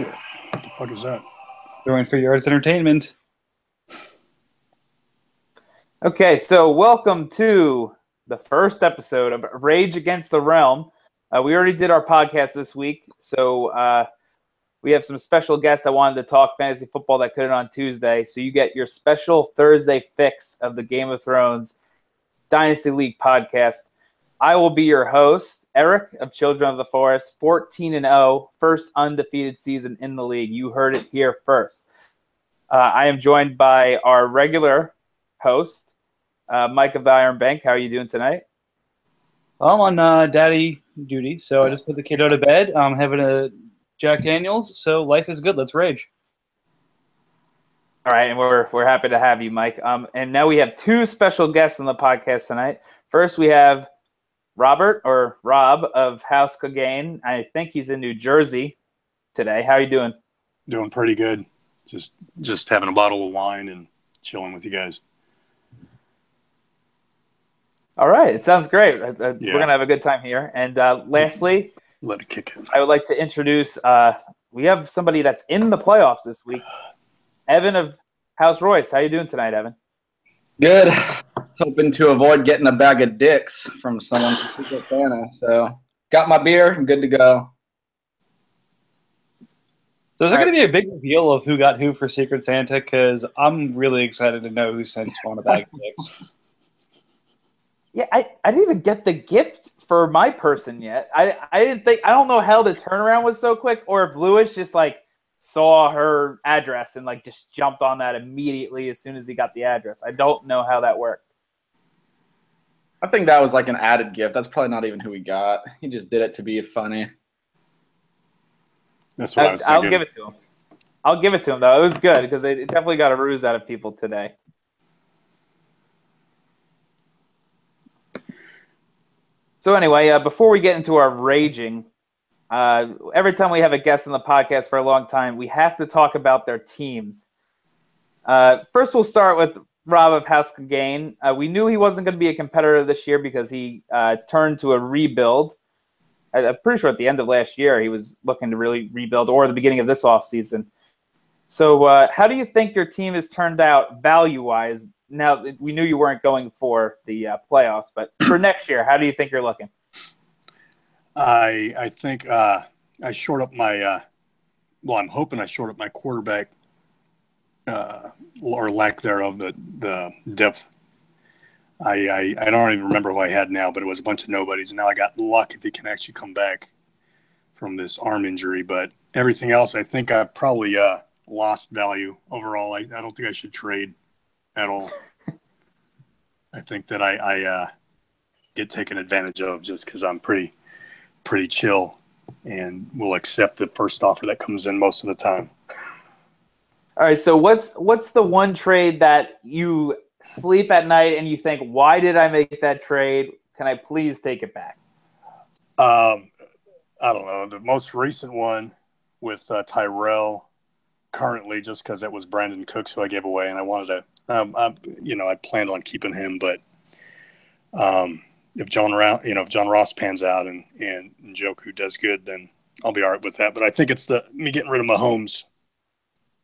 shit. What the fuck is that? Going for Yards Entertainment. Okay, so welcome to the first episode of Rage Against the Realm. We already did our podcast this week, so we have some special guests that wanted to talk fantasy football that couldn't on Tuesday. So you get your special Thursday fix of the Game of Thrones Dynasty League podcast. I will be your host, Eric of Children of the Forest, 14-0, first undefeated season in the league. You heard it here first. I am joined by our regular host, Mike of the Iron Bank. How are you doing tonight? I'm on daddy duty, so I just put the kiddo to bed. I'm having a Jack Daniels, so life is good. Let's rage. All right, and we're happy to have you, Mike. And now we have two special guests on the podcast tonight. First, we have Robert, or Rob, of House Clegane. I think he's in New Jersey today. How are you doing? Doing pretty good. Just having a bottle of wine and chilling with you guys. All right, it sounds great. We're going to have a good time here. And lastly, let it kick in. I would like to introduce, we have somebody that's in the playoffs this week, Evan of House Royce. How you doing tonight, Evan? Good. Hoping to avoid getting a bag of dicks from someone from Secret Santa. So got my beer. I'm good to go. So is there going to be a big reveal of who got who for Secret Santa? Because I'm really excited to know who sent Spawn a bag of dicks. Yeah, I didn't even get the gift for my person yet. I don't know how the turnaround was so quick, or if Lewis just saw her address and just jumped on that immediately as soon as he got the address. I don't know how that worked. I think that was an added gift. That's probably not even who he got. He just did it to be funny. That's what I was thinking. I'll give it to him. I'll give it to him, though. It was good because it definitely got a ruse out of people today. So anyway, before we get into our raging, every time we have a guest on the podcast for a long time, we have to talk about their teams. First, we'll start with Rob of House Clegane. We knew he wasn't going to be a competitor this year because he turned to a rebuild. I'm pretty sure at the end of last year he was looking to really rebuild, or the beginning of this offseason. So how do you think your team has turned out value-wise? Now, we knew you weren't going for the playoffs, but for next year, how do you think you're looking? I think I short up my I'm hoping I short up my quarterback or lack thereof, the depth. I don't even remember who I had now, but it was a bunch of nobodies. And now I got Luck if he can actually come back from this arm injury. But everything else, I think I probably lost value overall. I don't think I should trade at all. I think that I get taken advantage of just because I'm pretty chill and will accept the first offer that comes in most of the time. All right, so what's the one trade that you sleep at night and you think, why did I make that trade? Can I please take it back? I don't know. The most recent one with Tyrell currently, just because that was Brandon Cooks who I gave away, and I wanted to, I planned on keeping him, but if John Ross pans out and Njoku does good, then I'll be all right with that. But I think it's me getting rid of Mahomes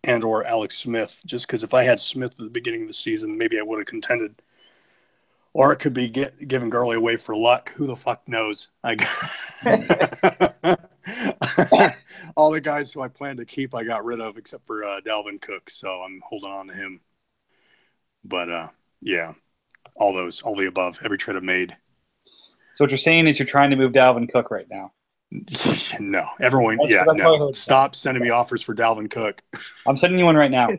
and or Alex Smith, just because if I had Smith at the beginning of the season, maybe I would have contended. Or it could be giving Gurley away for Luck. Who the fuck knows? All the guys who I planned to keep, I got rid of, except for Dalvin Cook. So I'm holding on to him. But all the above, every trade I've made. So what you're saying is you're trying to move Dalvin Cook right now. No, everyone. No. Stop sending me offers for Dalvin Cook. I'm sending you one right now.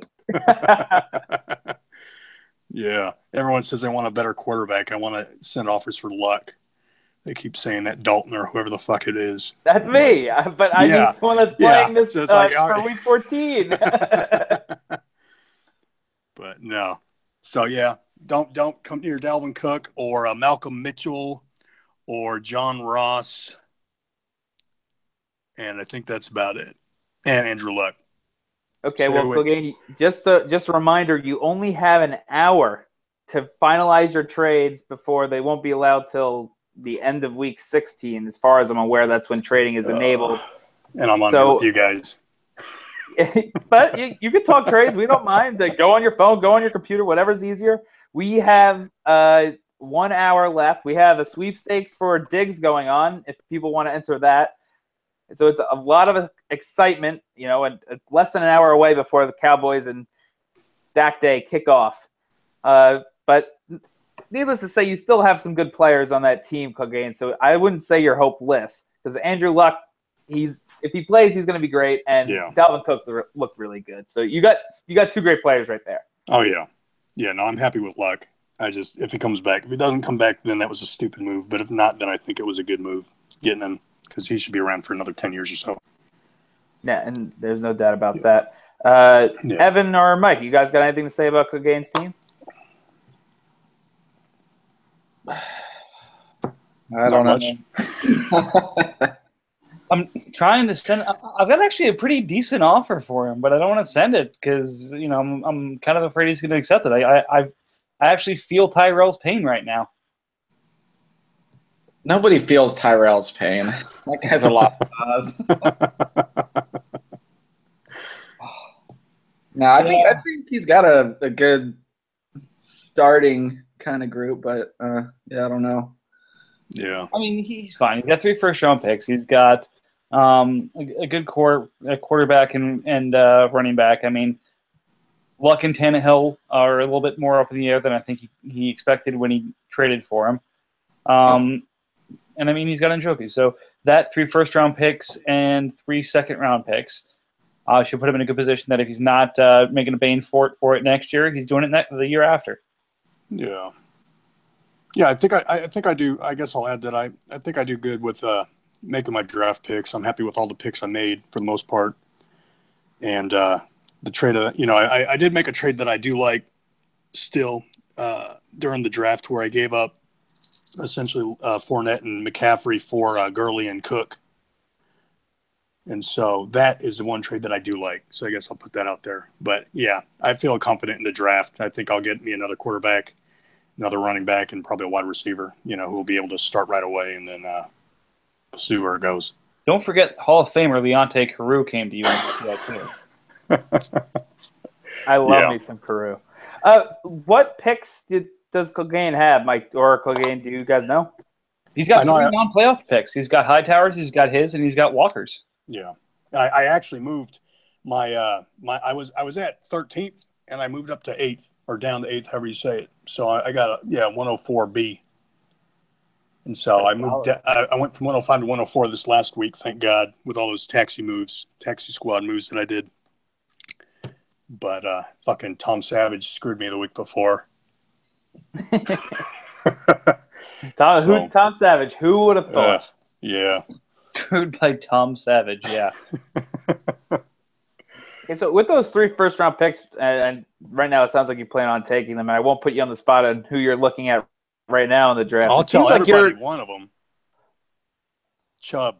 Yeah, everyone says they want a better quarterback. I want to send offers for Luck. They keep saying that Dalton or whoever the fuck it is. That's me, but I need someone that's playing this so for Week 14. But no, so don't come near Dalvin Cook or Malcolm Mitchell or John Ross. And I think that's about it. And Andrew Luck. Okay, well, Clegane, just a reminder, you only have an hour to finalize your trades before they won't be allowed till the end of week 16. As far as I'm aware, that's when trading is enabled. And I'm on here with you guys. but you can talk trades. We don't mind. Go on your phone, go on your computer, whatever's easier. We have 1 hour left. We have a sweepstakes for Diggs going on if people want to enter that. So it's a lot of excitement, and less than an hour away before the Cowboys and Dak Day kick off. But needless to say, you still have some good players on that team, Clegane. So I wouldn't say you're hopeless because Andrew Luck, if he plays, he's going to be great, and Dalvin Cook looked really good. So you got 2 great players right there. Oh yeah, no, I'm happy with Luck. If he comes back, if he doesn't come back, then that was a stupid move. But if not, then I think it was a good move getting him because he should be around for another 10 years or so. Yeah, and there's no doubt about that. Evan or Mike, you guys got anything to say about Clegane's team? I don't know. I'm trying to send. I've got actually a pretty decent offer for him, but I don't want to send it because I'm kind of afraid he's going to accept it. I actually feel Tyrell's pain right now. Nobody feels Tyrell's pain. That guy's a lost cause. No, I think he's got a good starting kind of group, but I don't know. Yeah, I mean he's fine. He's got 3 first-round picks. He's got a good quarterback and running back. I mean, Luck and Tannehill are a little bit more up in the air than I think he expected when he traded for him. And I mean, he's got Njoku. So that 3 first-round picks and 3 second-round picks should put him in a good position that if he's not making a bane for it next year, he's doing it the year after. Yeah. Yeah, I think I do. I guess I'll add that I think I do good with making my draft picks. I'm happy with all the picks I made for the most part. And the trade, I did make a trade that I do like still during the draft where I gave up essentially Fournette and McCaffrey for Gurley and Cook. And so that is the one trade that I do like. So I guess I'll put that out there. But, yeah, I feel confident in the draft. I think I'll get me another quarterback, another running back, and probably a wide receiver, who will be able to start right away and then see where it goes. Don't forget Hall of Famer Leonte Carew came to you. I love me some Carew. What picks does Clegane have, Mike or Clegane? Do you guys know? He's got 3 non-playoff picks. He's got Hightowers, he's got his, and he's got Walker's. Yeah, I actually moved my I was at 13th and I moved up to 8th or down to 8th, however you say it. So I got 104B, and so I moved. I went from 105 to 104 this last week. Thank God, with all those taxi squad moves that I did. But fucking Tom Savage screwed me the week before. Tom Savage. Who would have thought? Yeah. Screwed by Tom Savage, yeah. Okay, so with those 3 first-round picks, and right now it sounds like you plan on taking them, and I won't put you on the spot on who you're looking at right now in the draft. I'll tell everybody one of them. Chubb.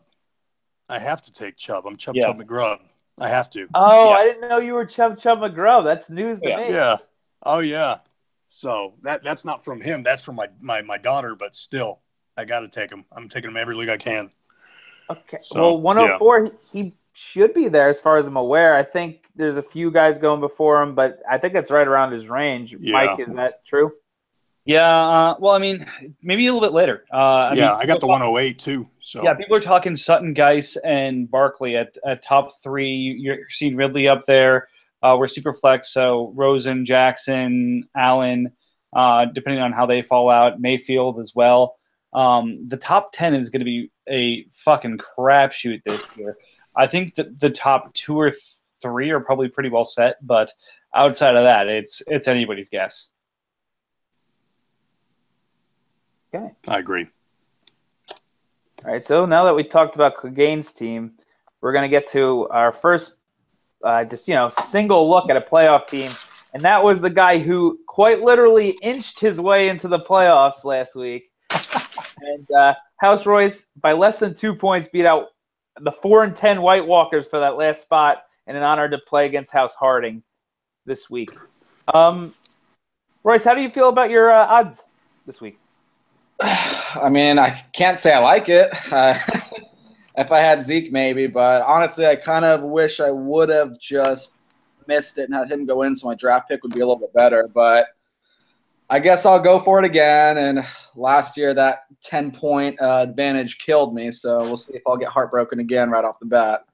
I have to take Chubb. I'm Chubb McGrubb. I have to. Oh, I didn't know you were Chubb McGrubb. That's news to me. Yeah. Oh, yeah. So that's not from him. That's from my daughter, but still, I got to take him. I'm taking him every league I can. Okay. So, 104, he should be there as far as I'm aware. I think there's a few guys going before him, but I think it's right around his range. Yeah. Mike, is that true? Yeah. Well, I mean, maybe a little bit later. I got the 108 too. So yeah, people are talking Sutton, Geis, and Barkley at top 3. You're seeing Ridley up there. We're super flex, so Rosen, Jackson, Allen, depending on how they fall out, Mayfield as well. The top 10 is going to be a fucking crapshoot this year. I think that the top 2 or 3 are probably pretty well set, but outside of that, it's anybody's guess. Okay. I agree. All right, so now that we talked about Clegane's team, we're going to get to our first single look at a playoff team, and that was the guy who quite literally inched his way into the playoffs last week. And House Royce, by less than 2 points, beat out the 4-10 White Walkers for that last spot in an honor to play against House Harding this week. Royce, how do you feel about your odds this week? I mean, I can't say I like it. If I had Zeke, maybe. But honestly, I kind of wish I would have just missed it and had him go in so my draft pick would be a little bit better. But I guess I'll go for it again. And last year, that 10-point advantage killed me. So we'll see if I'll get heartbroken again right off the bat.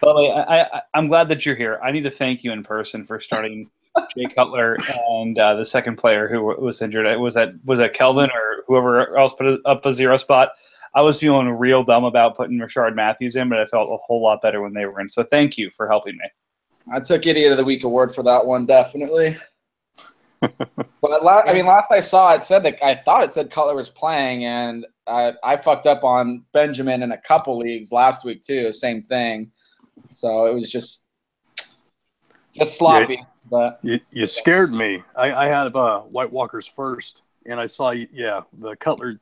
By the way, I'm glad that you're here. I need to thank you in person for starting Jay Cutler and the second player who was injured. Was that Kelvin or whoever else put up a 0 spot? I was feeling real dumb about putting Rashard Matthews in, but I felt a whole lot better when they were in. So thank you for helping me. I took Idiot of the Week award for that one, definitely. But last I saw, I thought it said Cutler was playing, and I fucked up on Benjamin in a couple leagues last week too. Same thing. So it was just sloppy. Yeah, but you scared me. I had White Walkers first, and I saw the Cutler.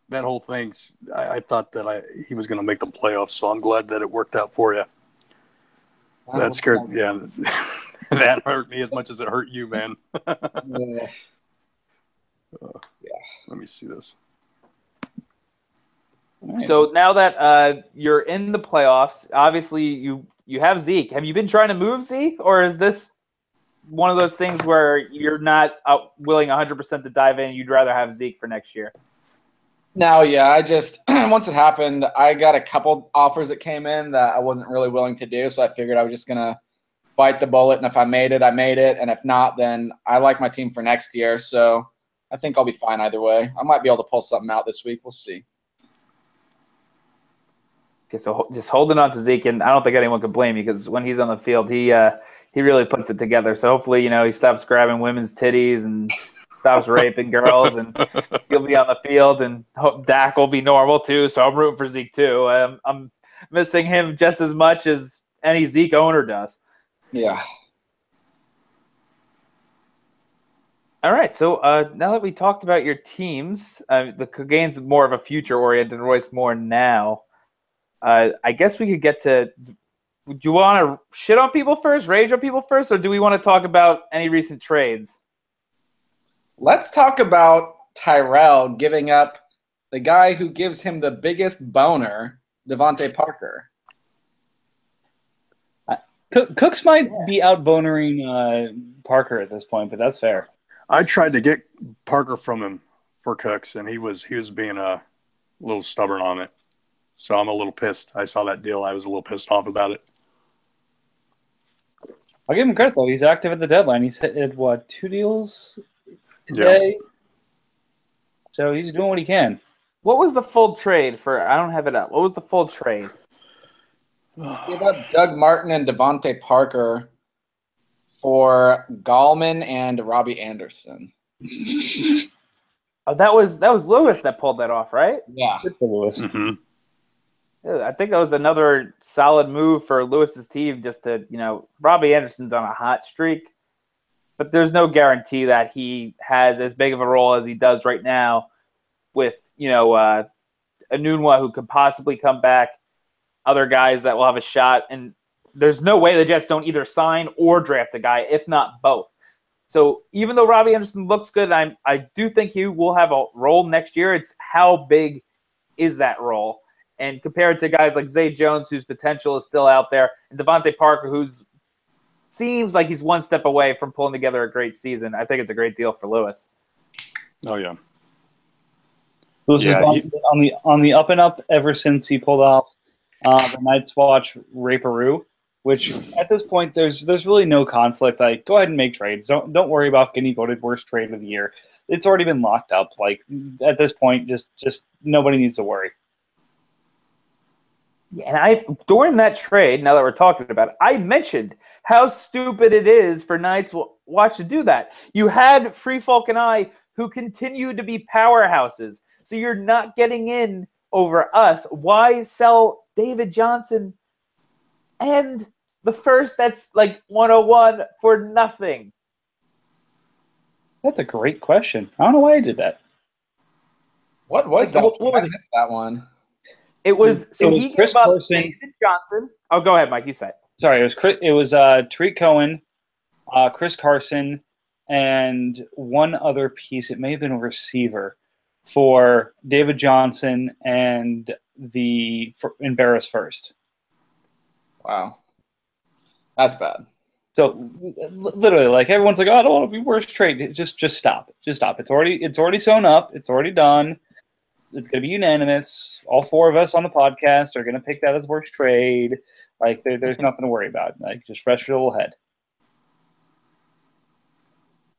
That whole thing. I thought that he was going to make the playoffs. So I'm glad that it worked out for you. That scared. Yeah, that hurt me as much as it hurt you, man. Yeah. Let me see this. So now that you're in the playoffs, obviously you have Zeke. Have you been trying to move Zeke, or is this one of those things where you're not willing 100% to dive in? You'd rather have Zeke for next year? No, yeah. I just once it happened, I got a couple offers that came in that I wasn't really willing to do, so I figured I was just gonna bite the bullet, and if I made it, I made it, and if not, then I like my team for next year. So I think I'll be fine either way. I might be able to pull something out this week. We'll see. Okay, so just holding on to Zeke, and I don't think anyone can blame you because when he's on the field, he really puts it together. So hopefully, he stops grabbing women's titties and stops raping girls, and he'll be on the field, and hope Dak will be normal too. So I'm rooting for Zeke too. I'm missing him just as much as any Zeke owner does. Yeah. All right, so now that we talked about your teams, the Cagane's more of a future-oriented, Royce more now. I guess we could get to – do you want to shit on people first, rage on people first, or do we want to talk about any recent trades? Let's talk about Tyrell giving up the guy who gives him the biggest boner, Devontae Parker. Cooks might be out-bonering Parker at this point, but that's fair. I tried to get Parker from him for Cooks, and he was being a little stubborn on it. So I'm a little pissed. I saw that deal. I was a little pissed off about it. I'll give him credit, though. He's active at the deadline. He's hit, 2 deals today? Yeah. So he's doing what he can. What was the full trade for – I don't have it up. What was the full trade? Give up Doug Martin and Devontae Parker for Gallman and Robbie Anderson. Oh, that was Lewis that pulled that off, right? Yeah. Good for Lewis. Mm-hmm. I think that was another solid move for Lewis's team just to, Robbie Anderson's on a hot streak, but there's no guarantee that he has as big of a role as he does right now with, Enunwa who could possibly come back, other guys that will have a shot, and there's no way the Jets don't either sign or draft a guy, if not both. So even though Robbie Anderson looks good, I do think he will have a role next year. It's how big is that role? And compared to guys like Zay Jones, whose potential is still out there, and Devontae Parker, who's seems like he's one step away from pulling together a great season, I think it's a great deal for Lewis. Oh, yeah. Lewis has been on the up and up ever since he pulled off the Night's Watch Raperoo, which at this point there's really no conflict. Like, go ahead and make trades. Don't worry about getting voted worst trade of the year. It's already been locked up. Like, at this point, just nobody needs to worry. Yeah, and during that trade, now that we're talking about it, I mentioned how stupid it is for Night's Watch to do that. You had Free Folk and I who continue to be powerhouses, so you're not getting in over us. Why sell David Johnson and the first that's like 101 for nothing? That's a great question. I don't know why I did that. What was that? I missed that one. It was so he Chris gave up Carson, David Johnson. Oh, go ahead, Mike. You said. Sorry, it was Tariq Cohen, Chris Carson, and one other piece. It may have been a receiver for David Johnson and Barris first. Wow. That's bad. So literally, like everyone's like, "Oh, I don't want to be worst trade." Just stop. Just stop. It's already sewn up. It's already done. It's going to be unanimous. All four of us on the podcast are going to pick that as worst trade. Like there's nothing to worry about. Like just rest your little head.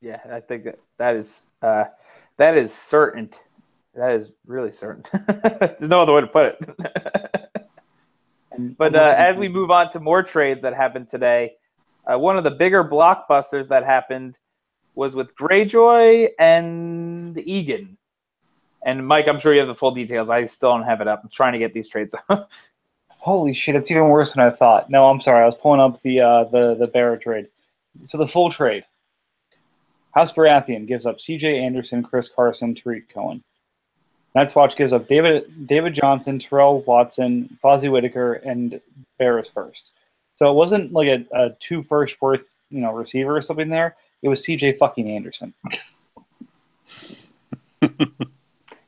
Yeah, I think that is certain. That is really certain. There's no other way to put it. But as we move on to more trades that happened today, one of the bigger blockbusters that happened was with Greyjoy and Egan. And Mike, I'm sure you have the full details. I still don't have it up. I'm trying to get these trades up. Holy shit, it's even worse than I thought. No, I'm sorry. I was pulling up the Barra trade. So the full trade. House Baratheon gives up C.J. Anderson, Chris Carson, Tariq Cohen. Night's Watch gives up David Johnson, Terrell Watson, Fozzie Whitaker, and Barris first. So it wasn't like a 2 first worth receiver or something there. It was C.J. fucking Anderson.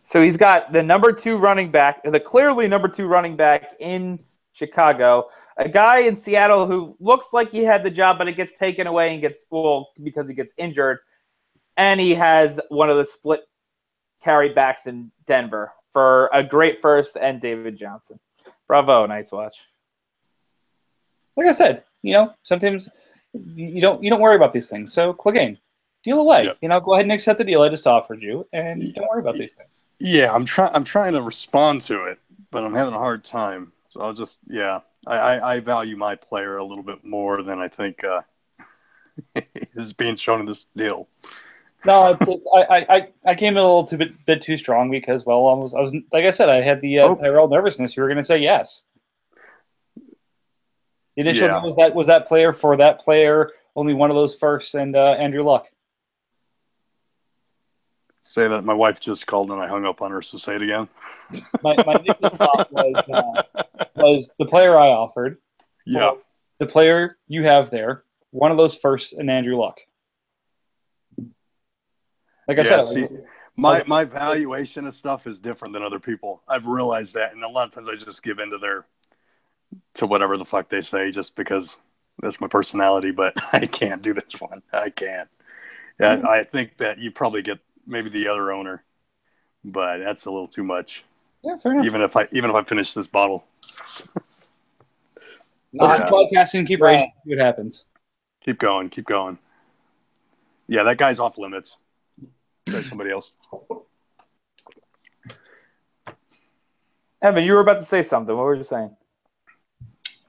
So he's got the number 2 running back, the clearly number 2 running back in Chicago, a guy in Seattle who looks like he had the job, but it gets taken away and because he gets injured. And he has one of the split carry backs in Denver for a great first and David Johnson. Bravo, Night's Watch. Like I said, sometimes you don't worry about these things. So Clegane, deal away. Yep. Go ahead and accept the deal I just offered you, and don't worry about these things. Yeah, I'm trying to respond to it, but I'm having a hard time. So I'll just I value my player a little bit more than I think is being shown in this deal. No, I came in a little bit too strong because I was like I said, I had the Tyrell nervousness. You were going to say yes. The initial was that player for that player, only one of those firsts, and Andrew Luck. Say that my wife just called and I hung up on her, so say it again. My initial thought was the player I offered. Yeah. The player you have there, one of those firsts, and Andrew Luck. Like I said, my valuation of stuff is different than other people. I've realized that, and a lot of times I just give in to whatever the fuck they say, just because that's my personality. But I can't do this one. I can't. Mm-hmm. I think that you probably get maybe the other owner, but that's a little too much. Yeah, fair enough. Even if I finish this bottle. Let's keep podcasting and keep racing. See what happens. Keep going. Yeah, that guy's off limits. Try somebody else. Evan, you were about to say something. What were you saying?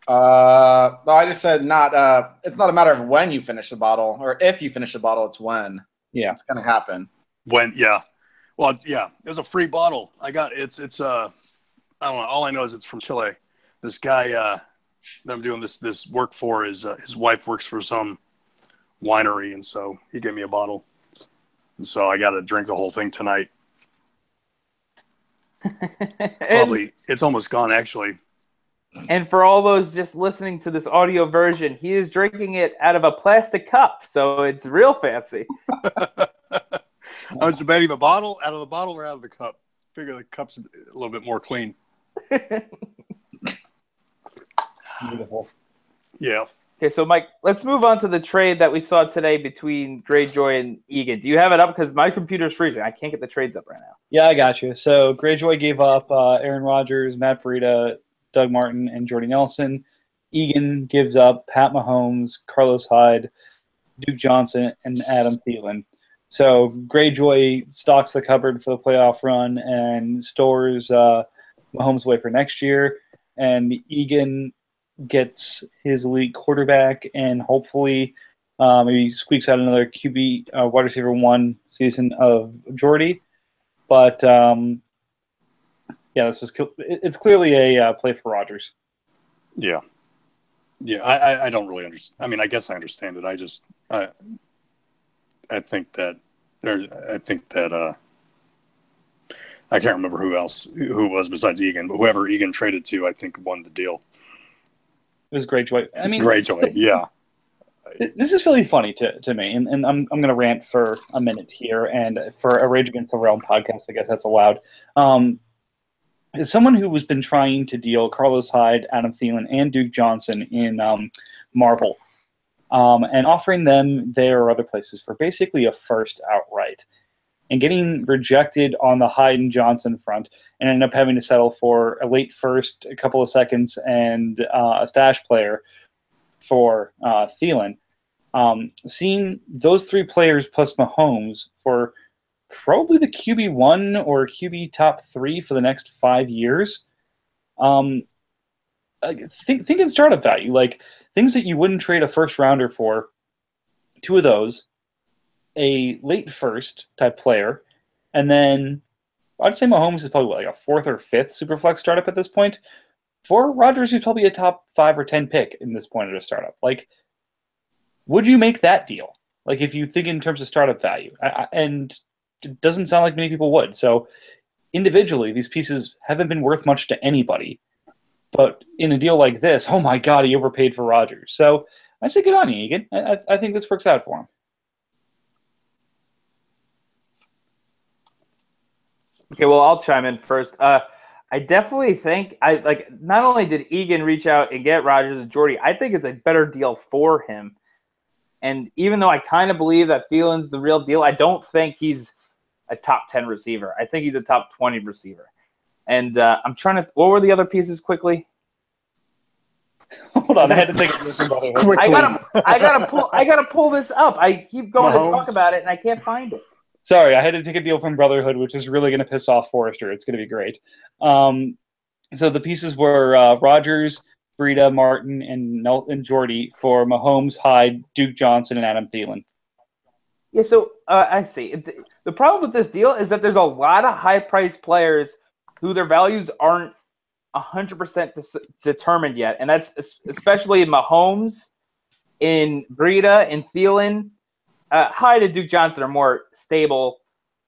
No, I just said it's not a matter of when you finish the bottle or if you finish the bottle, it's when. Yeah. It's going to happen. When, yeah. Well, yeah, it was a free bottle. I got it's I don't know. All I know is it's from Chile. This guy that I'm doing this work for his wife works for some winery, and so he gave me a bottle. And so I got to drink the whole thing tonight. Probably, it's almost gone, actually. And for all those just listening to this audio version, he is drinking it out of a plastic cup, so it's real fancy. I was debating out of the bottle or out of the cup. Figure the cup's a little bit more clean. Beautiful. Yeah. Okay, so Mike, let's move on to the trade that we saw today between Greyjoy and Egan. Do you have it up? Because my computer's freezing. I can't get the trades up right now. Yeah, I got you. So Greyjoy gave up Aaron Rodgers, Matt Breida, Doug Martin, and Jordy Nelson. Egan gives up Pat Mahomes, Carlos Hyde, Duke Johnson, and Adam Thielen. So Greyjoy stocks the cupboard for the playoff run and stores Mahomes away for next year. And Egan gets his elite quarterback and hopefully maybe squeaks out another QB wide receiver 1 season of Jordy. But yeah, it's clearly a play for Rodgers. Yeah. I don't really understand. I mean, I guess I understand it. I think that I can't remember who it was besides Egan, but whoever Egan traded to, I think won the deal. It was Greyjoy. I mean, Greyjoy, yeah. This is really funny to me, and I'm going to rant for a minute here, and for a Rage Against the Realm podcast, I guess that's allowed. As someone who has been trying to deal Carlos Hyde, Adam Thielen, and Duke Johnson in Marble, and offering them there or other places for basically a first outright, and getting rejected on the Hyde and Johnson front, and ended up having to settle for a late first, a couple of seconds, and a stash player for Thielen. Seeing those three players plus Mahomes for probably the QB1 or QB top 3 for the next 5 years. Think in startup value, like things that you wouldn't trade a first rounder for. 2 of those, a late first type player, and then I'd say Mahomes is probably like a 4th or 5th superflex startup at this point. For Rodgers, he's probably a top 5 or 10 pick in this point of a startup. Like, would you make that deal? Like, if you think in terms of startup value, and it doesn't sound like many people would. So, individually, these pieces haven't been worth much to anybody. But in a deal like this, oh my God, he overpaid for Rodgers. So, I say good on you, Egan. I think this works out for him. Okay, well, I'll chime in first. I definitely think not only did Egan reach out and get Rodgers and Jordy, I think it's a better deal for him. And even though I kind of believe that Thielen's the real deal, I don't think he's a top 10 receiver. I think he's a top 20 receiver. And I'm trying to – what were the other pieces quickly? Hold on, I had to think of this about it. I gotta pull this up. I keep going to talk about it, and I can't find it. Sorry, I had to take a deal from Brotherhood, which is really going to piss off Forrester. It's going to be great. So the pieces were Rodgers, Breida, Martin, and Jordy for Mahomes, Hyde, Duke Johnson, and Adam Thielen. Yeah, so I see. The problem with this deal is that there's a lot of high-priced players who their values aren't 100% determined yet, and that's especially in Mahomes, in Breida, in Thielen. Hyde and Duke Johnson are more stable.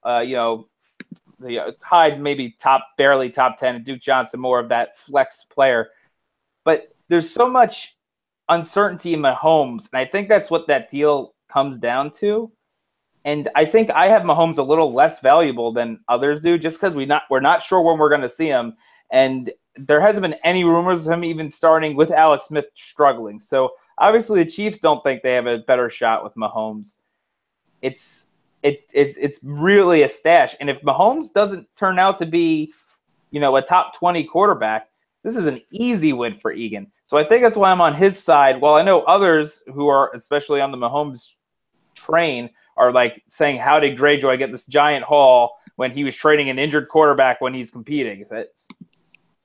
Hyde maybe barely top 10, and Duke Johnson more of that flex player. But there's so much uncertainty in Mahomes, and I think that's what that deal comes down to. And I think I have Mahomes a little less valuable than others do, just because we're not sure when we're going to see him, and there hasn't been any rumors of him even starting with Alex Smith struggling. So obviously the Chiefs don't think they have a better shot with Mahomes. It's really a stash. And if Mahomes doesn't turn out to be, a top 20 quarterback, this is an easy win for Egan. So I think that's why I'm on his side. While I know others who are especially on the Mahomes train are like saying, how did Greyjoy get this giant haul when he was trading an injured quarterback when he's competing?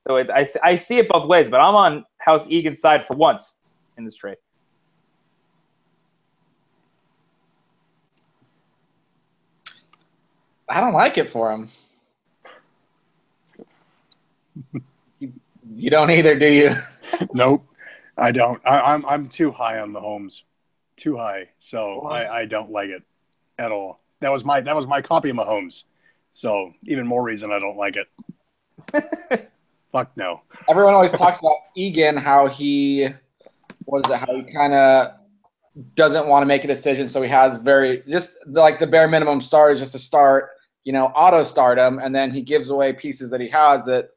I see it both ways, but I'm on House Egan's side for once in this trade. I don't like it for him. You don't either, do you? Nope, I don't. I'm too high on Mahomes, too high. So I don't like it at all. That was my copy of Mahomes. So even more reason I don't like it. Fuck no. Everyone always talks about Egan, how he kind of doesn't want to make a decision, so he has the bare minimum stars just to start, auto start him, and then he gives away pieces that he has that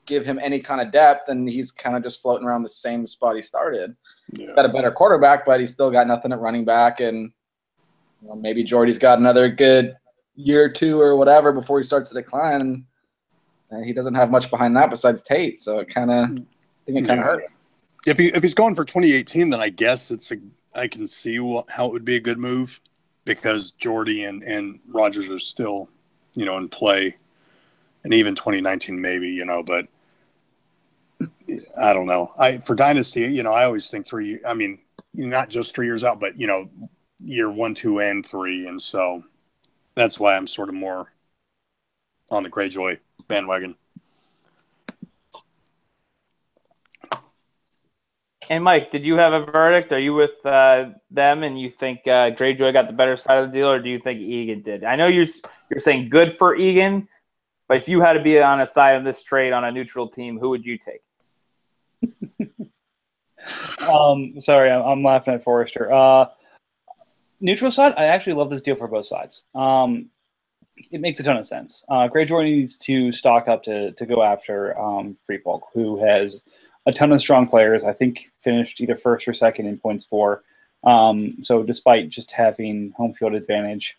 give him any kind of depth, and he's kind of just floating around the same spot he started. Yeah. He's got a better quarterback, but he's still got nothing at running back, and maybe Jordy's got another good year or two or whatever before he starts to decline. And he doesn't have much behind that besides Tate, so it kind of hurt. If he's going for 2018, then I guess I can see how it would be a good move, because Jordy and Rodgers are still, in play, and even 2019 maybe, but I don't know. For Dynasty, I always think 3 years. I mean, not just 3 years out, but year 1, 2, and 3, and so that's why I'm sort of more on the Greyjoy bandwagon. And Mike, did you have a verdict? Are you with them, and you think Greyjoy got the better side of the deal, or do you think Egan did? I know you're saying good for Egan, but if you had to be on a side of this trade on a neutral team, who would you take? Sorry, I'm laughing at Forrester. Neutral side, I actually love this deal for both sides. It makes a ton of sense. Greyjoy needs to stock up to go after Free Folk, who has a ton of strong players. I think finished either first or second in points for. So despite just having home field advantage,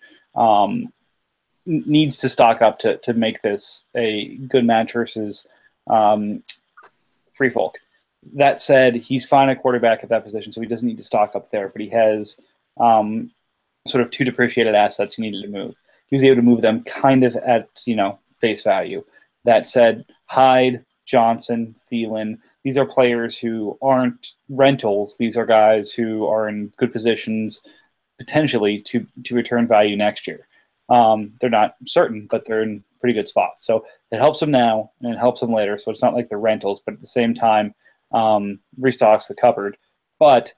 needs to stock up to make this a good match versus Free Folk. That said, he's fine at quarterback at that position, so he doesn't need to stock up there, but he has sort of two depreciated assets he needed to move. He was able to move them kind of at, face value. That said, Hyde, Johnson, Thielen, these are players who aren't rentals. These are guys who are in good positions potentially to return value next year. They're not certain, but they're in pretty good spots. So it helps them now and it helps them later. So it's not like they're rentals, but at the same time, restocks the cupboard. But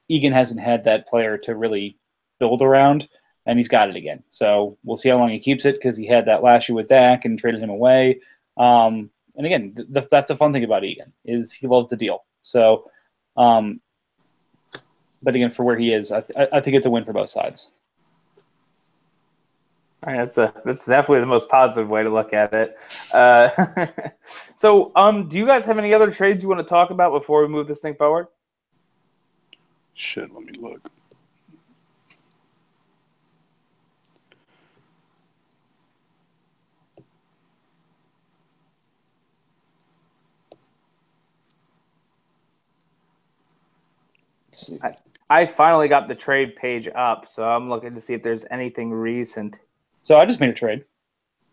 Egan hasn't had that player to really build around, and he's got it again. So we'll see how long he keeps it, because he had that last year with Dak and traded him away. And again, that's the fun thing about Egan, is he loves the deal. So, but again, for where he is, I think it's a win for both sides. All right, that's definitely the most positive way to look at it. So, do you guys have any other trades you want to talk about before we move this thing forward? Shit, let me look. I finally got the trade page up, so I'm looking to see if there's anything recent. So I just made a trade.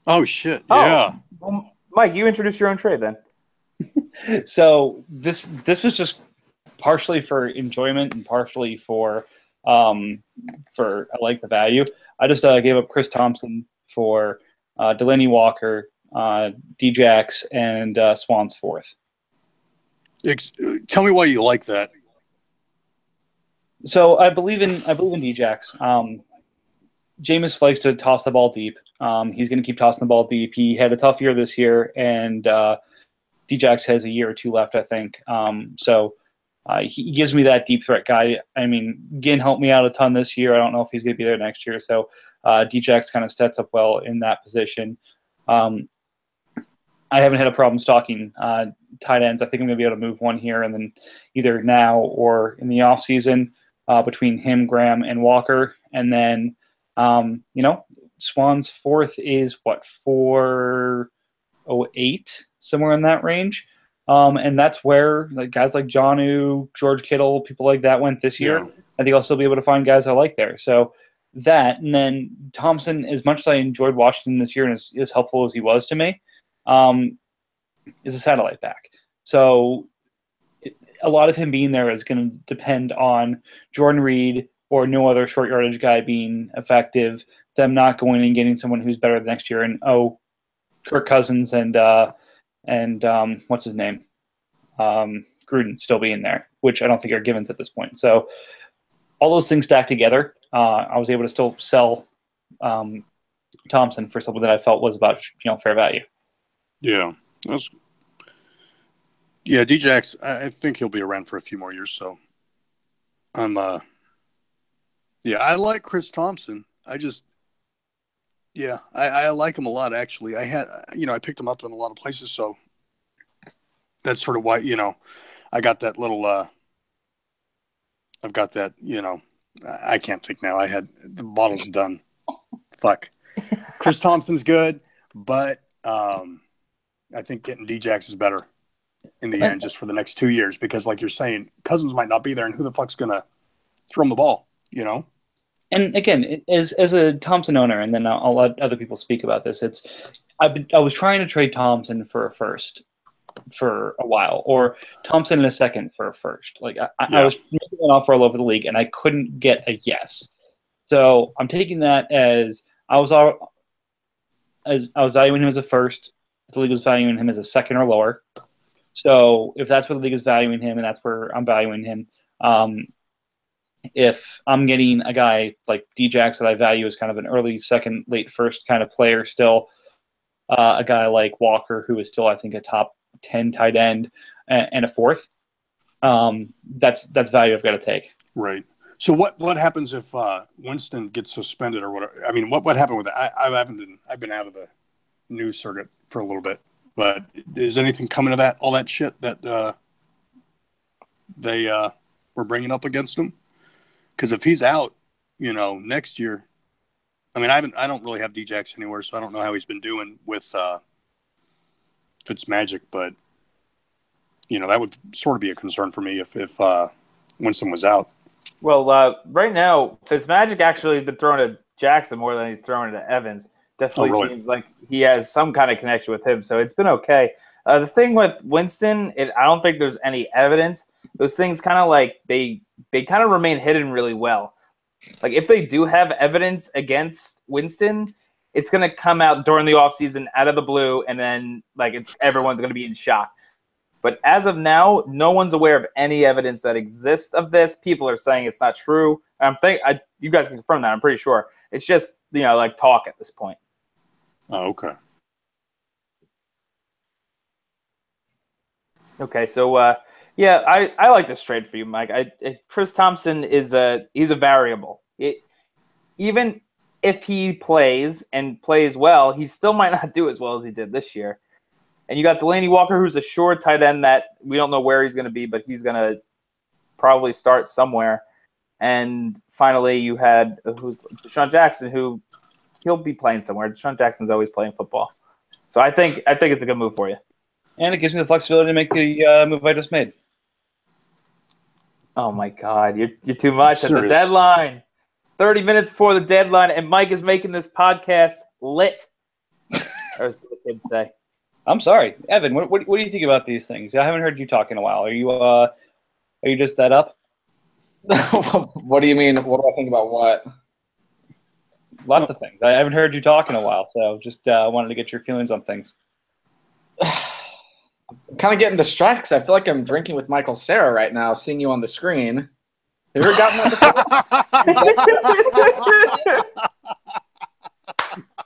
Oh, shit. Yeah. Well, Mike, you introduced your own trade then. So this was just partially for enjoyment and partially for I like the value. I just gave up Chris Thompson for Delaney Walker, Djax, and Swan's fourth. Tell me why you like that. So I believe in Djax. Jameis likes to toss the ball deep. He's going to keep tossing the ball deep. He had a tough year this year, and Djax has a year or two left, I think. So he gives me that deep threat guy. I mean, Ginn helped me out a ton this year. I don't know if he's going to be there next year. So Djax kind of sets up well in that position. I haven't had a problem stocking tight ends. I think I'm going to be able to move one here and then either now or in the offseason between him, Graham, and Walker. And then, Swan's fourth is what, 408, somewhere in that range. And that's where guys like Jonnu, George Kittle, people like that went this year. Yeah. I think I'll still be able to find guys I like there. So that, and then Thompson, as much as I enjoyed Washington this year and as helpful as he was to me, is a satellite back. So a lot of him being there is going to depend on Jordan Reed or no other short yardage guy being effective, them not going and getting someone who's better next year, and Kirk Cousins and what's his name? Gruden still being there, which I don't think are givens at this point. So all those things stacked together, I was able to still sell Thompson for something that I felt was about fair value. Yeah. Djax, I think he'll be around for a few more years. So I like Chris Thompson. I like him a lot, actually. I picked him up in a lot of places. So that's sort of why, I got that little, I've got that, I can't think now. I had the bottle's done. Fuck. Chris Thompson's good, but I think getting Djax is better in the end, just for the next 2 years, because like you're saying, Cousins might not be there, and who the fuck's going to throw him the ball, And again, as a Thompson owner, and then I'll let other people speak about this, I was trying to trade Thompson for a first for a while, or Thompson in a second for a first. Like I was making an offer all over the league, and I couldn't get a yes. So I'm taking that as I was valuing him as a first. The league was valuing him as a second or lower. So if that's where the league is valuing him, and that's where I'm valuing him, if I'm getting a guy like Djax that I value as kind of an early second, late first kind of player still, a guy like Walker, who is still, I think, a top 10 tight end, and a fourth, that's value I've got to take. Right. So what happens if Winston gets suspended or whatever? I mean, what happened with that? I've been out of the news circuit for a little bit, but is anything coming to that, all that shit that they were bringing up against him? Because if he's out, next year, I mean, I don't really have Djax anywhere, so I don't know how he's been doing with Fitzmagic, but that would sort of be a concern for me if Winston was out. Well, right now, Fitzmagic actually has been throwing to Jackson more than he's throwing to Evans. Definitely really? Seems like he has some kind of connection with him, so it's been okay. The thing with Winston, I don't think there's any evidence. Those things kind of like they kind of remain hidden really well. Like if they do have evidence against Winston, it's going to come out during the offseason out of the blue, and then everyone's going to be in shock. But as of now, no one's aware of any evidence that exists of this. People are saying it's not true. You guys can confirm that. I'm pretty sure. It's just, talk at this point. Oh, okay. Okay, so, I like this trade for you, Mike. Chris Thompson he's a variable. Even if he plays and plays well, he still might not do as well as he did this year. And you got Delanie Walker, who's a sure tight end that we don't know where he's going to be, but he's going to probably start somewhere. And finally, you had who's Deshaun Jackson, who he'll be playing somewhere. Deshaun Jackson's always playing football, so I think it's a good move for you. And it gives me the flexibility to make the move I just made. Oh my God, you're too much at the deadline. 30 minutes before the deadline, and Mike is making this podcast lit. As the kids say. I'm sorry, Evan. What do you think about these things? I haven't heard you talk in a while. Are you just that up? What do you mean? What do I think about what? Lots of things. I haven't heard you talk in a while, so just wanted to get your feelings on things. I'm kind of getting distracted because I feel like I'm drinking with Michael Cera right now, seeing you on the screen. Have you ever gotten that before?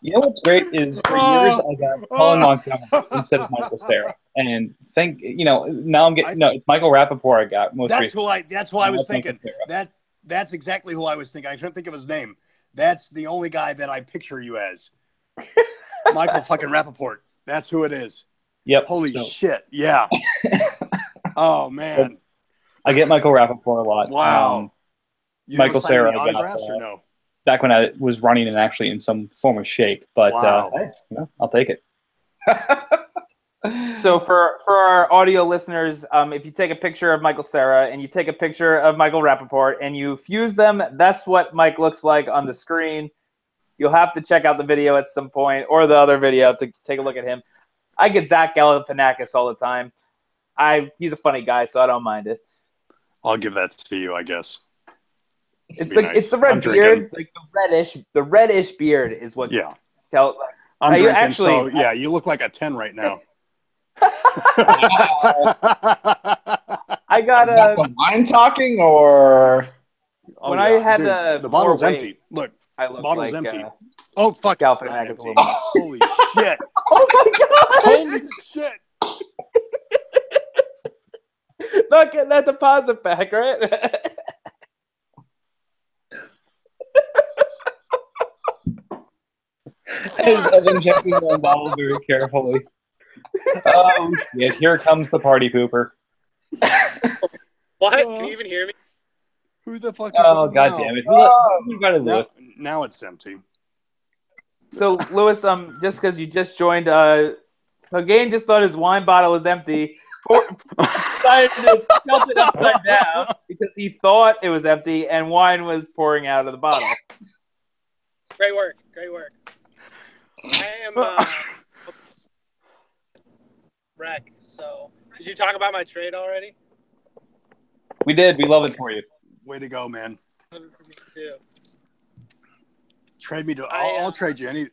You know what's great is for years I got Colin Montgomery instead of Michael Cera, and now I'm getting it's Michael Rappaport I got most recently. That's who I was thinking. That's exactly who I was thinking. I couldn't think of his name. That's the only guy that I picture you as. Michael fucking Rappaport. That's who it is. Yep. Holy shit. Yeah. Oh man. I get Michael Rappaport a lot. Wow. Michael Cera I got autographs or no? Back when I was running and actually in some form of shape, but wow. I'll take it. So for our audio listeners, if you take a picture of Michael Cera and you take a picture of Michael Rappaport and you fuse them, that's what Mike looks like on the screen. You'll have to check out the video at some point or the other video to take a look at him. I get Zach Galifianakis all the time. He's a funny guy, so I don't mind it. I'll give that to you, I guess. It's the red beard, like the reddish beard is what. Yeah. I'm drinking, actually, so yeah, you look like a 10 right now. I got the wine talking, or when I had the bottle's empty. Look, I look bottle's like, empty. Oh fuck! Galifianakis. Holy shit! Oh my God! Holy shit! Not getting that deposit back, right? I've been checking my bottle very carefully. Oh, yeah, here comes the party pooper. What? Can you even hear me? Who the fuck is Oh, it God now? damn it. Who invited Lewis? Now it's empty. So, Lewis, just because you just joined, Hagain just thought his wine bottle was empty. Decided to tilt it upside down because he thought it was empty and wine was pouring out of the bottle. Great work. I am wreck. So, did you talk about my trade already? We did. We love it for you. Way to go, man. Love it for me too. Trade me to. I'll trade you.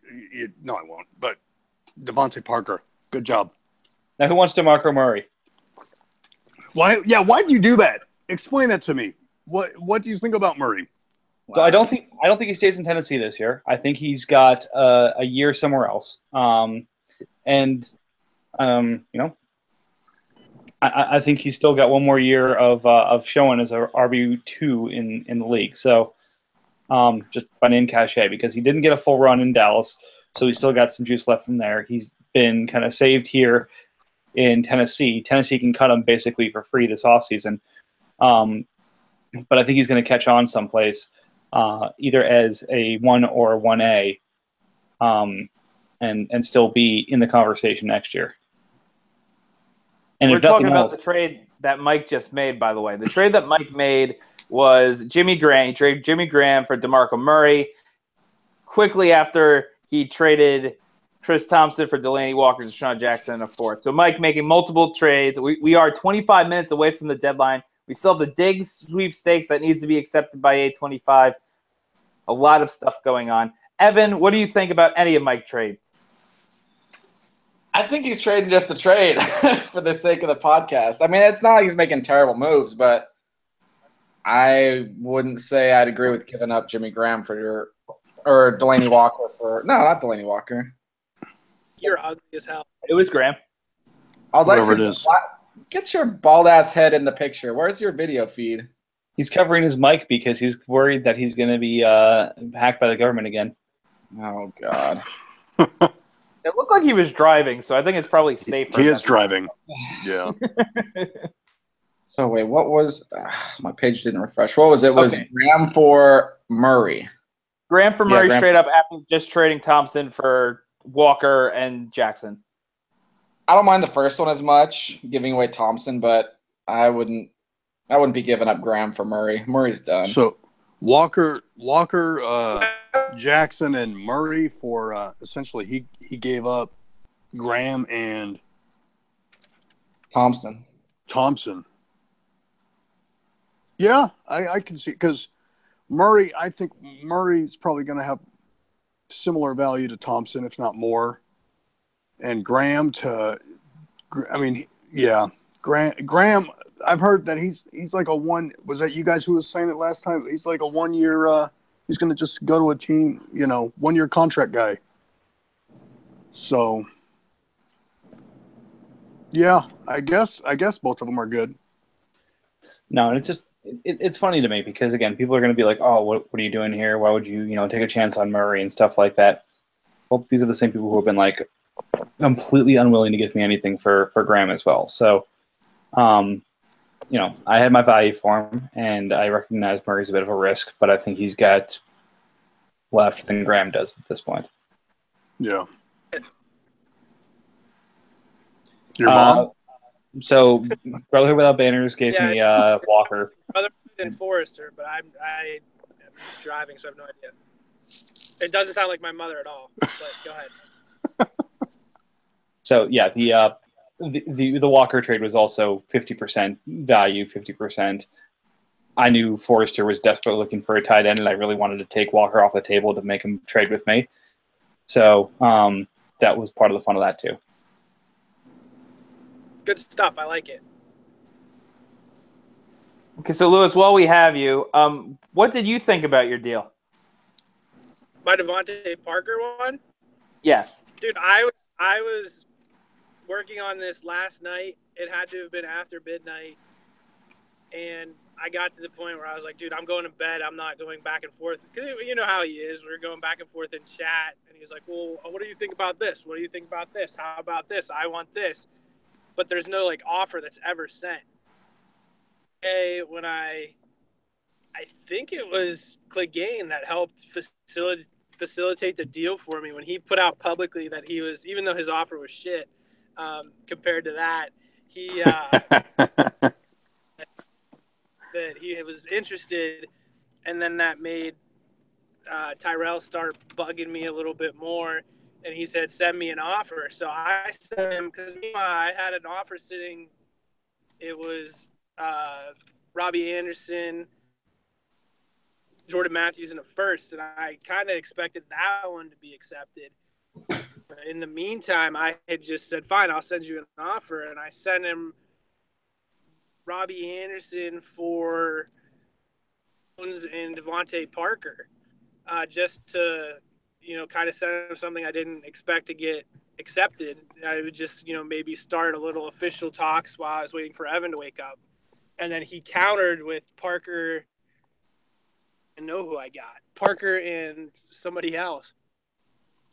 No, I won't. But Devontae Parker, good job. Now, who wants DeMarco Murray? Why? Yeah, why did you do that? Explain that to me. What do you think about Murray? So I don't think he stays in Tennessee this year. I think he's got a year somewhere else. I I think he's still got one more year of showing as a RB2 in the league. So just by name cachet, because he didn't get a full run in Dallas, so he's still got some juice left from there. He's been kind of saved here in Tennessee. Tennessee can cut him basically for free this offseason. But I think he's going to catch on someplace, either as a 1 or a 1A, and still be in the conversation next year. And we're talking about else, the trade that Mike just made, by the way. The trade that Mike made was Jimmy Graham. He traded Jimmy Graham for DeMarco Murray. Quickly after he traded Chris Thompson for Delanie Walker and Deshaun Jackson in a fourth. So Mike making multiple trades. We are 25 minutes away from the deadline. We still have the Diggs sweepstakes that needs to be accepted by 825. A lot of stuff going on. Evan, what do you think about any of Mike's trades? I think he's trading just to trade for the sake of the podcast. I mean, it's not like he's making terrible moves, but I wouldn't say I'd agree with giving up Jimmy Graham or Delanie Walker no, not Delanie Walker. You're ugly as hell. It was Graham. Whatever it is. Get your bald ass head in the picture. Where's your video feed? he's covering his mic because he's worried that he's going to be hacked by the government again. Oh, God. It looked like he was driving, so I think it's probably safer. He is driving. Yeah. So, wait, what was my page didn't refresh. What was it? It was Okay. Graham for Murray. Graham for Murray Graham. straight up after just trading Thompson for Walker and Jackson. I don't mind the first one as much, giving away Thompson, but I wouldn't be giving up Graham for Murray. Murray's done. So Walker, Jackson, and Murray for essentially he gave up Graham and Thompson. Yeah, I can see because I think Murray's probably going to have similar value to Thompson, if not more. And Graham Graham, I've heard that he's like a one. Was that you guys who was saying it last time? He's like a 1 year. He's going to just go to a team, 1 year contract guy. So, yeah, I guess both of them are good. No, and it's just it's funny to me because again, people are going to be like, "Oh, what are you doing here? Why would you take a chance on Murray and stuff like that?" Well, these are the same people who have been like completely unwilling to give me anything for Graham as well. So, I had my value for him, and I recognize Murray's a bit of a risk, but I think he's got left than Graham does at this point. Yeah. Your mom? So, Brotherhood Without Banners gave me Walker. Other than Forrester, but I'm driving, so I have no idea. It doesn't sound like my mother at all. But go ahead. So yeah, the Walker trade was also 50% value, 50%. I knew Forrester was desperately looking for a tight end, and I really wanted to take Walker off the table to make him trade with me. So that was part of the fun of that too. Good stuff. I like it. Okay, so Lewis, while we have you, what did you think about your deal? My Devontae Parker one? Yes. Dude, I was working on this last night. It had to have been after midnight. And I got to the point where I was like, dude, I'm going to bed. I'm not going back and forth. Because you know how he is. We were going back and forth in chat. And he's like, well, what do you think about this? What do you think about this? How about this? I want this. But there's no, offer that's ever sent. When I think it was Clegane that helped facilitate the deal for me when he put out publicly that he was, even though his offer was shit compared to that, that he was interested, and then that made Tyrell start bugging me a little bit more, and he said, send me an offer. So I sent him, because I had an offer sitting. It was Robbie Anderson, Jordan Matthews in the first, and I kind of expected that one to be accepted. In the meantime, I had just said, fine, I'll send you an offer, and I sent him Robbie Anderson for Jones and Devontae Parker, just to, kind of send him something I didn't expect to get accepted. I would just, maybe start a little official talks while I was waiting for Evan to wake up. And then he countered with Parker. I know who I got. Parker and somebody else.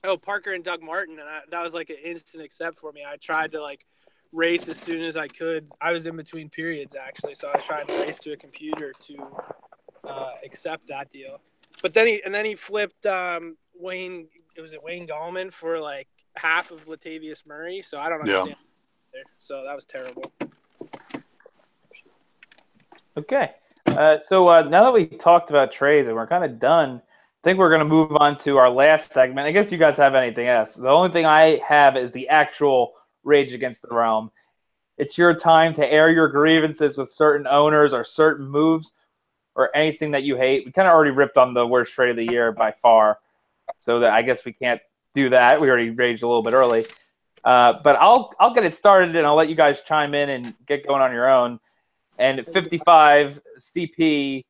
Oh, Parker and Doug Martin. And that was like an instant accept for me. I tried to like race as soon as I could. I was in between periods actually. So I was trying to race to a computer to accept that deal. But then he flipped Wayne Gallman for like half of Latavius Murray. So I don't understand. Yeah. So that was terrible. Okay. So now that we talked about trades and we're kind of done, I think we're going to move on to our last segment. I guess you guys have anything else. The only thing I have is the actual Rage Against the Realm. It's your time to air your grievances with certain owners or certain moves or anything that you hate. We kind of already ripped on the worst trade of the year by far, so that I guess we can't do that. We already raged a little bit early. But I'll get it started, and I'll let you guys chime in and get going on your own. And 55 CP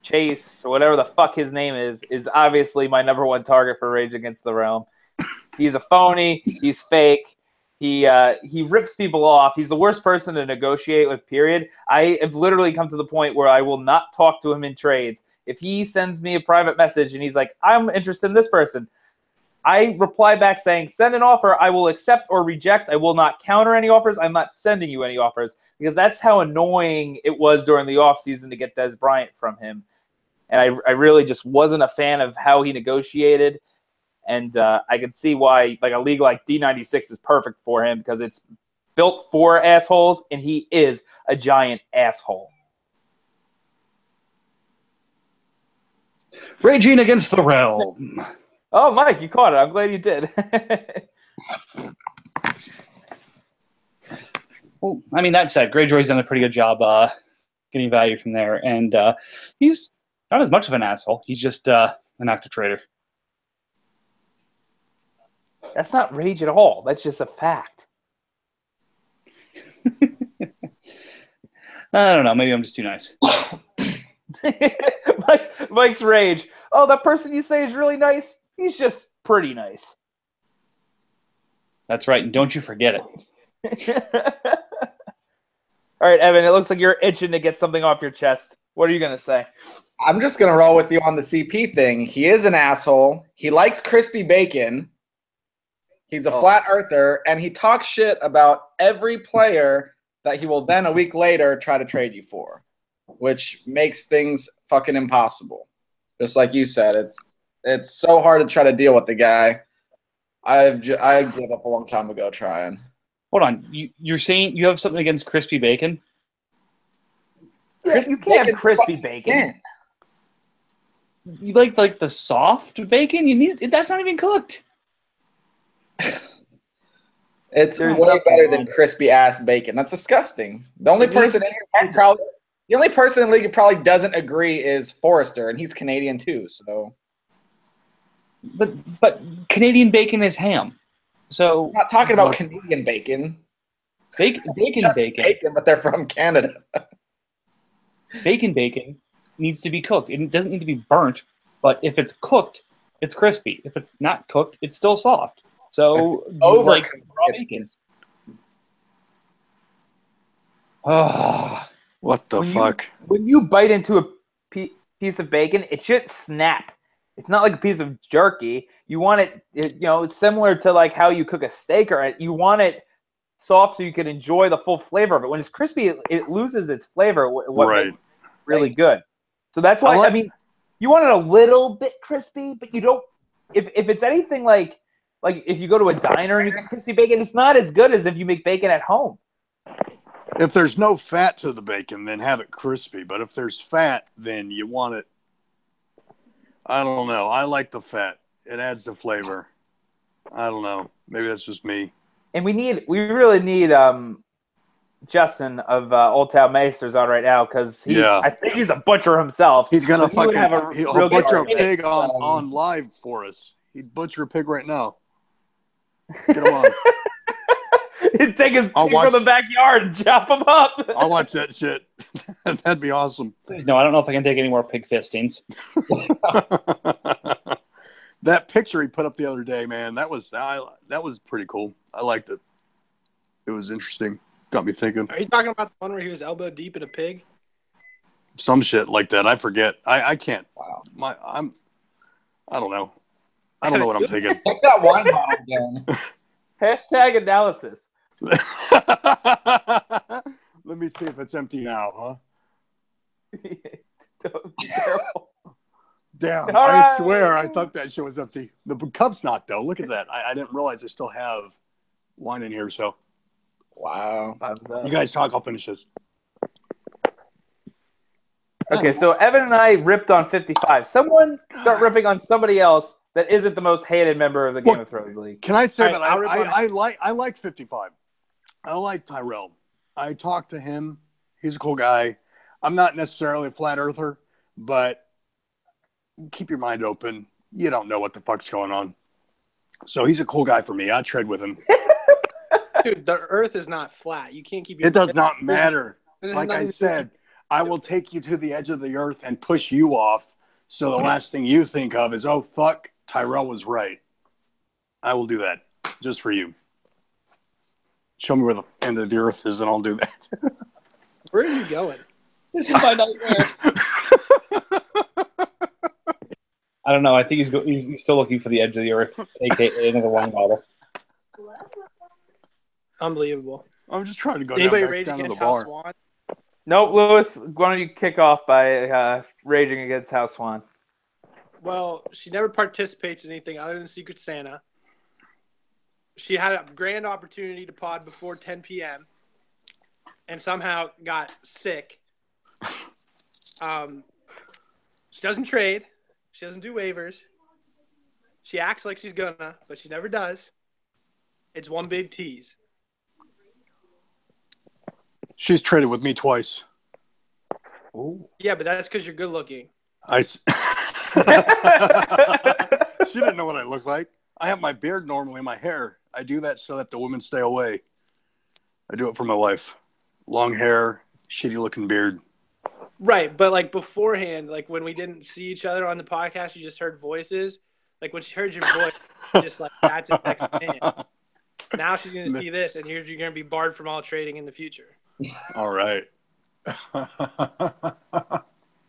Chase, or whatever the fuck his name is obviously my number one target for Rage Against the Realm. He's a phony. He's fake. He rips people off. He's the worst person to negotiate with, period. I have literally come to the point where I will not talk to him in trades. If he sends me a private message and he's like, I'm interested in this person, I reply back saying, send an offer. I will accept or reject. I will not counter any offers. I'm not sending you any offers, because that's how annoying it was during the offseason to get Des Bryant from him. And I really just wasn't a fan of how he negotiated. And I could see why like a league like D96 is perfect for him, because it's built for assholes, and he is a giant asshole. Raging Against the Realm. Oh, Mike, you caught it. I'm glad you did. Well, I mean, that said, Greyjoy's done a pretty good job getting value from there. And he's not as much of an asshole. He's just an active trader. That's not rage at all. That's just a fact. I don't know. Maybe I'm just too nice. Mike's rage. Oh, that person you say is really nice? He's just pretty nice. That's right. And don't you forget it. All right, Evan, it looks like you're itching to get something off your chest. What are you going to say? I'm just going to roll with you on the CP thing. He is an asshole. He likes crispy bacon. He's a flat earther, and he talks shit about every player that he will then a week later try to trade you for, which makes things fucking impossible. Just like you said, it's so hard to try to deal with the guy. I gave up a long time ago trying. Hold on. You're saying you have something against crispy bacon? Yeah, you can't have crispy bacon. You like the soft bacon? That's not even cooked. It's way better than crispy ass bacon. That's disgusting. The only person in here the only person in the league who probably doesn't agree is Forrester, and he's Canadian too. So, but Canadian bacon is ham. So I'm not talking about Canadian bacon. Bacon, but they're from Canada. Bacon needs to be cooked. It doesn't need to be burnt, but if it's cooked, it's crispy. If it's not cooked, it's still soft. So like raw bacon. What the fuck? When you bite into a piece of bacon, it shouldn't snap. It's not like a piece of jerky. You want it, similar to like how you cook a steak, or you want it soft so you can enjoy the full flavor of it. When it's crispy, it loses its flavor. What makes it really good. So that's why I mean, you want it a little bit crispy, but you don't. If it's anything like if you go to a diner and you get crispy bacon, it's not as good as if you make bacon at home. If there's no fat to the bacon, then have it crispy. But if there's fat, then you want it. I don't know. I like the fat. It adds the flavor. I don't know. Maybe that's just me. And we really need Justin of Old Town Meisters on right now, because I think he's a butcher himself. He's gonna he'll butcher a pig on live for us. He'd butcher a pig right now. Get him on. He'd take his pig from the backyard and chop him up. I'll watch that shit. That'd be awesome. Please no, I don't know if I can take any more pig fistings. that picture he put up the other day, man, that was pretty cool. I liked it. It was interesting. Got me thinking. Are you talking about the one where he was elbow deep in a pig? Some shit like that. I forget. I can't. Wow. I don't know. I don't know what I'm thinking. Check that wine bottle again. Hashtag analysis. Let me see if it's empty now, huh? Don't be careful. Damn, All I right. swear I thought that shit was empty. The cup's not, though. Look at that. I didn't realize I still have wine in here, so. Wow. Thumbs up. You guys talk, I'll finish this. Okay, so Evan and I ripped on 55. Someone start ripping on somebody else that isn't the most hated member of the Game of Thrones League. Can I say All that right, I like 55. I like Tyrell. I talked to him. He's a cool guy. I'm not necessarily a flat earther, but keep your mind open. You don't know what the fuck's going on. So he's a cool guy for me. I trade with him. Dude, the Earth is not flat. You can't keep your. It does not matter. There's Like I nothing to said, I will take you to the edge of the earth and push you off. So the last thing you think of is, oh, fuck, Tyrell was right. I will do that just for you. Show me where the end of the earth is, and I'll do that. Where are you going? This is my nightmare. I don't know. I think he's still looking for the edge of the earth, aka another wine bottle. Unbelievable. I'm just trying to go Anybody down, rage down to the against House bar. Swan? Nope, Lewis, why don't you kick off by raging against House Swan? Well, she never participates in anything other than Secret Santa. She had a grand opportunity to pod before 10 p.m. and somehow got sick. She doesn't trade. She doesn't do waivers. She acts like she's gonna, but she never does. It's one big tease. She's traded with me twice. Ooh. Yeah, but that's because you're good looking. She didn't know what I look like. I have my beard normally, my hair. I do that so that the women stay away. I do it for my wife. Long hair, shitty looking beard. Right, but like beforehand, like when we didn't see each other on the podcast, you just heard voices. Like when she heard your voice, just like that's a next man. Now she's gonna see this, and you're gonna be barred from all trading in the future. All right.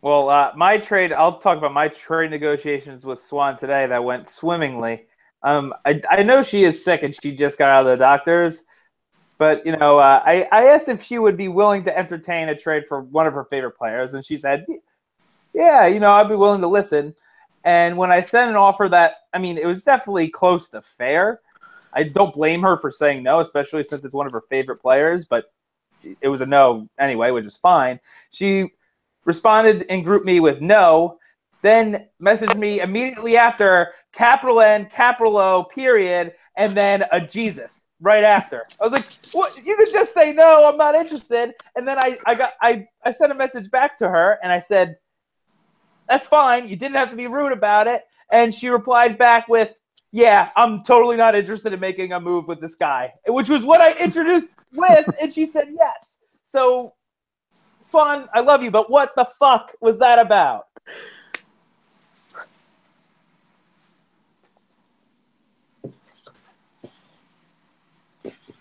Well, I'll talk about my trade negotiations with Swan today that went swimmingly. I know she is sick and she just got out of the doctors, but, I asked if she would be willing to entertain a trade for one of her favorite players, and she said, yeah, I'd be willing to listen. And when I sent an offer that, it was definitely close to fair. I don't blame her for saying no, especially since it's one of her favorite players, but it was a no anyway, which is fine. She responded in GroupMe with no, then messaged me immediately after, capital N, capital O, period, and then a Jesus right after. I was like, what? You could just say no, I'm not interested. And then I sent a message back to her and I said, that's fine. You didn't have to be rude about it. And she replied back with, yeah, I'm totally not interested in making a move with this guy, which was what I introduced with, and she said yes. So, Swan, I love you, but what the fuck was that about?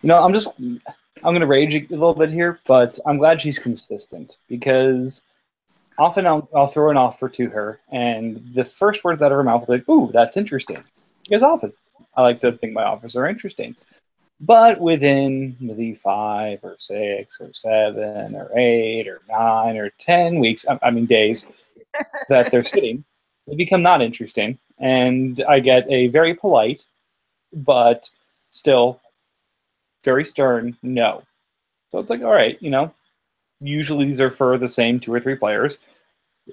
I'm going to rage a little bit here, but I'm glad she's consistent because often I'll throw an offer to her, and the first words out of her mouth will be like, ooh, that's interesting. Because often I like to think my offers are interesting. But within the 5 or 6 or 7 or 8 or 9 or 10 weeks, days that they're sitting, they become not interesting. And I get a very polite, but still very stern no. So it's like, all right, usually these are for the same 2 or 3 players.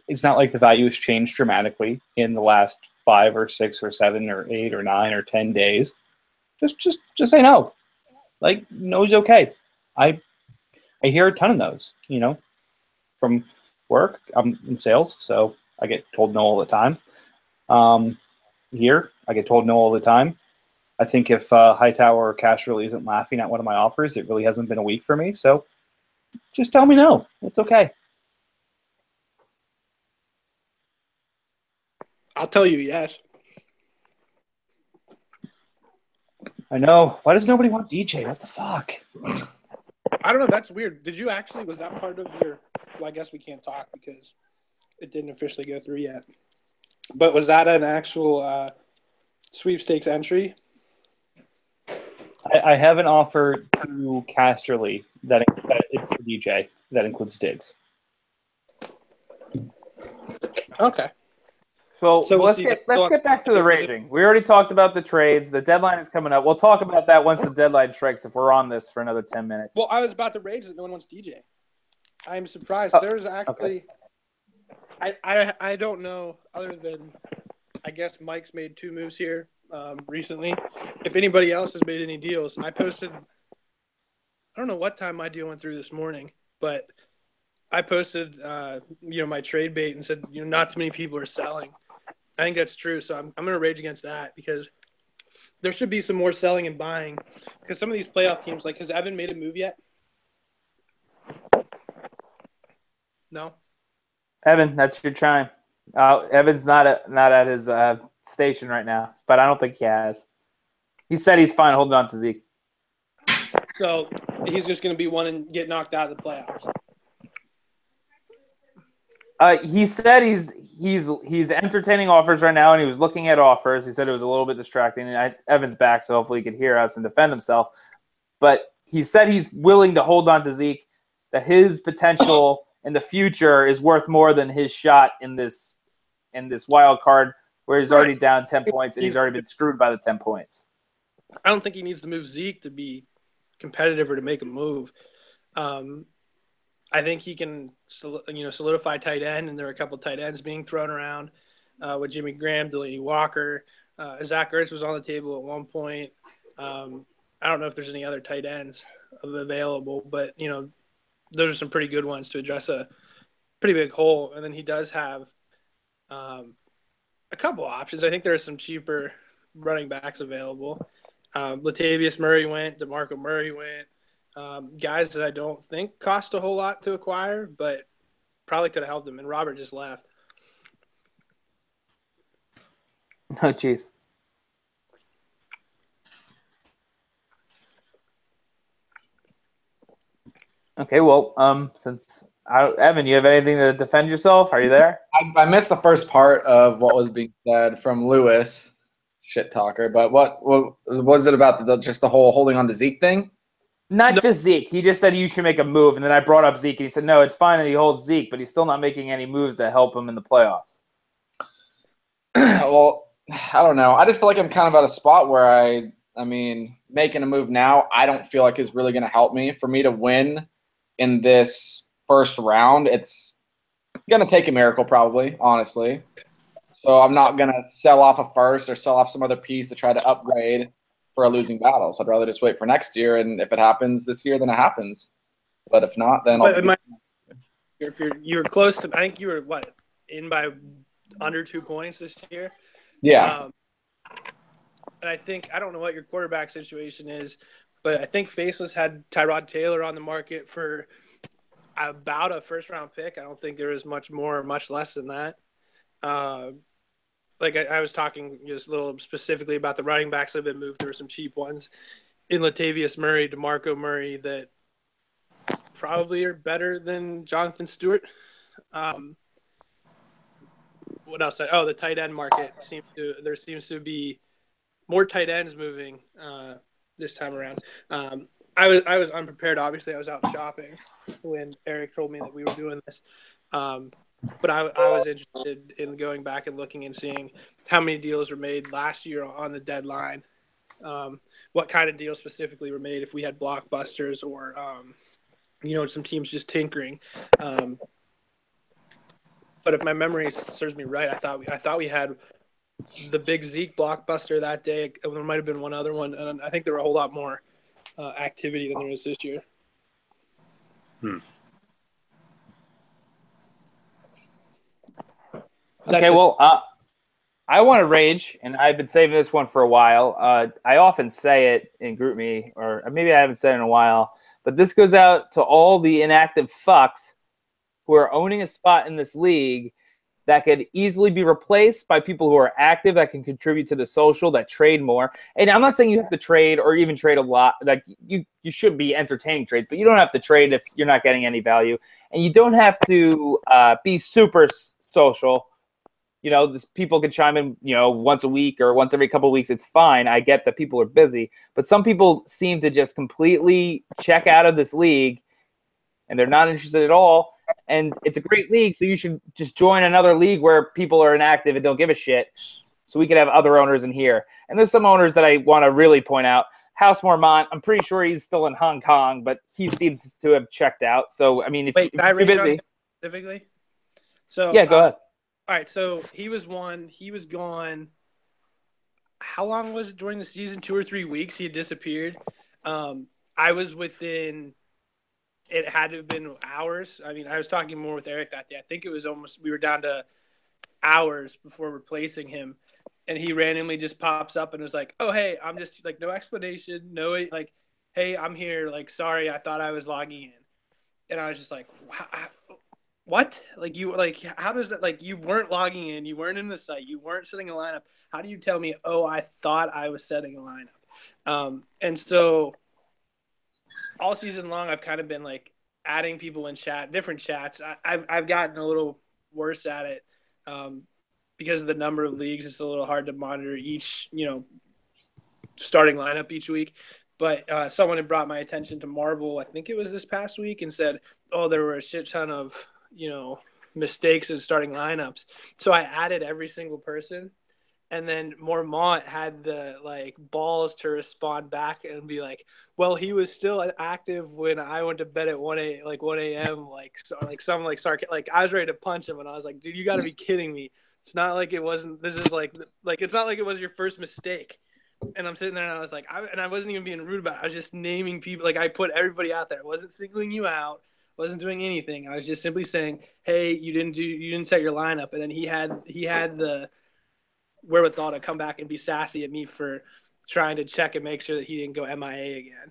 It's not like the value has changed dramatically in the last 5 or 6 or 7 or 8 or 9 or 10 days. Just say no. Like, no's okay. I hear a ton of no's, from work. I'm in sales, so I get told no all the time. Here, I get told no all the time. I think if Hightower or Cash really isn't laughing at one of my offers, it really hasn't been a week for me. So just tell me no. It's okay. I'll tell you yes. I know. Why does nobody want DJ? What the fuck? I don't know. That's weird. Did you actually? Was that part of your? Well, I guess we can't talk because it didn't officially go through yet. But was that an actual sweepstakes entry? I have an offer to Casterly that it's for DJ that includes Diggs. So Okay. So we'll let's see. get back to the raging. We already talked about the trades. The deadline is coming up. We'll talk about that once the deadline strikes. If we're on this for another 10 minutes. Well, I was about to rage that no one wants DJ. I'm surprised. There's actually, I don't know other than, I guess Mike's made 2 moves here recently. If anybody else has made any deals, I posted. I don't know what time my deal went through this morning, but I posted, my trade bait and said, not too many people are selling. I think that's true. So I'm going to rage against that because there should be some more selling and buying because some of these playoff teams, like, has Evan made a move yet? No. Evan, that's your chime. Evan's not at his station right now, but I don't think he has. He said he's fine holding on to Zeke. So he's just going to be one and get knocked out of the playoffs. He said he's entertaining offers right now, and he was looking at offers. He said it was a little bit distracting. And Evan's back, so hopefully he could hear us and defend himself. But he said he's willing to hold on to Zeke, that his potential in the future is worth more than his shot in this wild card where he's already down 10 points and he's already been screwed by the 10 points. I don't think he needs to move Zeke to be competitive or to make a move. I think he can, solidify tight end, and there are a couple of tight ends being thrown around with Jimmy Graham, Delaney Walker. Zach Ertz was on the table at one point. I don't know if there's any other tight ends available, but, those are some pretty good ones to address a pretty big hole. And then he does have a couple options. I think there are some cheaper running backs available. Latavius Murray went, DeMarco Murray went. Guys that I don't think cost a whole lot to acquire, but probably could have helped them. And Robert just left. Oh, jeez. Okay, well, Evan, you have anything to defend yourself? Are you there? I missed the first part of what was being said from Lewis, shit talker. But what was it about just the whole holding on to Zeke thing? Not just Zeke. He just said you should make a move, and then I brought up Zeke, and he said, no, it's fine that he holds Zeke, but he's still not making any moves to help him in the playoffs. Well, I don't know. I just feel like I'm kind of at a spot where I mean, making a move now, I don't feel like is really going to help me. For me to win in this first round, it's going to take a miracle probably, honestly. So I'm not going to sell off a first or sell off some other piece to try to upgrade for a losing battle. So I'd rather just wait for next year, and if it happens this year, then it happens. But if not, then if you were close to, I think you were in by under 2 points this year. Yeah. And I think, I don't know what your quarterback situation is, but I think Faceless had Tyrod Taylor on the market for about a first-round pick. I don't think there is much more or much less than that. I was talking just a little specifically about the running backs that have been moved. There were some cheap ones in Latavius Murray, DeMarco Murray that probably are better than Jonathan Stewart. What else? The tight end market there seems to be more tight ends moving this time around. I was unprepared. Obviously, I was out shopping when Eric told me that we were doing this. But I was interested in going back and looking and seeing how many deals were made last year on the deadline. What kind of deals specifically were made if we had blockbusters or, some teams just tinkering. But if my memory serves me right, I thought we had the big Zeke blockbuster that day. There might have been one other one, and I think there were a whole lot more activity than there is this year. Okay, well, I want to rage, and I've been saving this one for a while. I often say it in GroupMe, or maybe I haven't said it in a while, but this goes out to all the inactive fucks who are owning a spot in this league that could easily be replaced by people who are active, that can contribute to the social, that trade more. And I'm not saying you have to trade or even trade a lot. Like you should be entertaining trades, but you don't have to trade if you're not getting any value. And you don't have to be super social. People can chime in, once a week or once every couple of weeks. It's fine. I get that people are busy, but some people seem to just completely check out of this league and they're not interested at all. And it's a great league, so you should just join another league where people are inactive and don't give a shit, so we could have other owners in here. And there's some owners that I want to really point out. House Mormont, I'm pretty sure he's still in Hong Kong, but he seems to have checked out. So, I mean, if you're busy. Specifically? So, yeah, go ahead. All right, so he was gone. How long was it during the season? 2 or 3 weeks he had disappeared. I was within – it had to have been hours. I mean, I was talking more with Eric that day. I think it was we were down to hours before replacing him. And he randomly just pops up and was like, oh, hey, I'm just like, no explanation. No, like, hey, I'm here. Like, sorry, I thought I was logging in. And I was just like, what? Like, how does that, like, you weren't logging in. You weren't in the site. You weren't setting a lineup. How do you tell me, oh, I thought I was setting a lineup? And so all season long, I've kind of been like adding people in different chats. I've gotten a little worse at it because of the number of leagues. It's a little hard to monitor each, starting lineup each week. But someone had brought my attention to Marvel, I think it was this past week, and said, oh, there were a shit ton of, mistakes in starting lineups. So I added every single person. And then Mormont had the balls to respond back and be like, "Well, he was still active when I went to bed at 1 a.m. I was ready to punch him, and I was like, "Dude, you got to be kidding me! It's not like it wasn't. This is like it's not like it was your first mistake." And I'm sitting there, and I was like, I wasn't even being rude about it. I was just naming people. Like I put everybody out there. I wasn't singling you out. Wasn't doing anything. I was just simply saying, "Hey, you didn't set your lineup." And then he had the wherewithal to come back and be sassy at me for trying to check and make sure that he didn't go MIA again.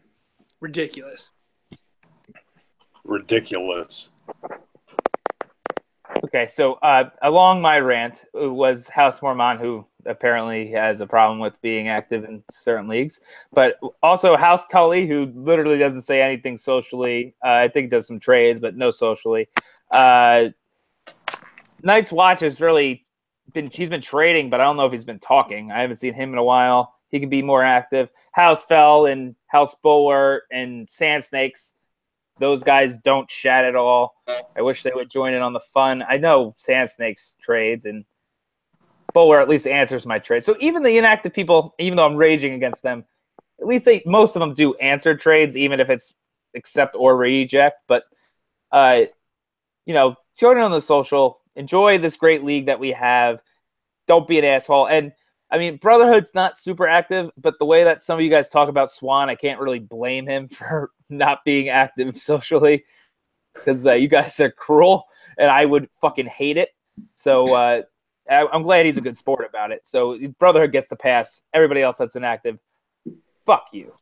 Ridiculous. Okay, so along my rant was House Mormont, who apparently has a problem with being active in certain leagues, but also House Tully, who literally doesn't say anything socially. I think does some trades, but no socially. Night's Watch has really he's been trading, but I don't know if he's been talking. I haven't seen him in a while. He can be more active. House Fell and House Bowler and Sand Snakes, those guys don't chat at all. I wish they would join in on the fun. I know Sand Snakes trades, and Bowler at least answers my trade. So even the inactive people, even though I'm raging against them, at least most of them do answer trades, even if it's accept or reject. But join in on the social. Enjoy this great league that we have. Don't be an asshole. And, I mean, Brotherhood's not super active, but the way that some of you guys talk about Swan, I can't really blame him for not being active socially because you guys are cruel, and I would fucking hate it. So I'm glad he's a good sport about it. So Brotherhood gets the pass. Everybody else that's inactive, fuck you.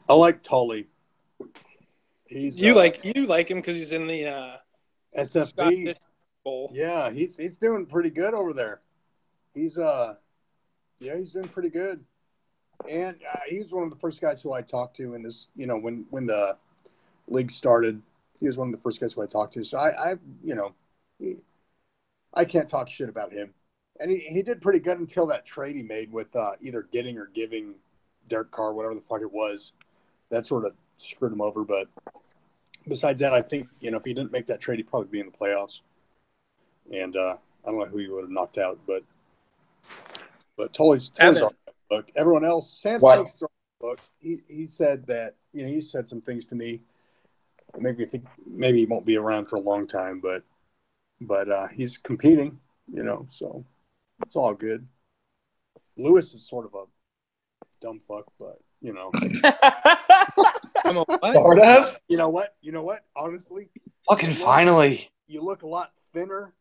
I like Tully. You like him because he's in the SFB Bowl. Yeah, he's doing pretty good over there. He's doing pretty good, and he's one of the first guys who I talked to in this. When the league started, he was one of the first guys who I talked to. So I can't talk shit about him, and he did pretty good until that trade he made with either getting or giving Derek Carr, whatever the fuck it was. That sort of screwed him over, but. Besides that, I think, if he didn't make that trade, he'd probably be in the playoffs. And I don't know who he would have knocked out, but Tully's on the book. Everyone else, Sand Snakes is on the book. He said that, he said some things to me that make me think maybe he won't be around for a long time, but he's competing, so it's all good. Lewis is sort of a dumb fuck, but, Sort of. You know what? Honestly, fucking finally, you look a lot thinner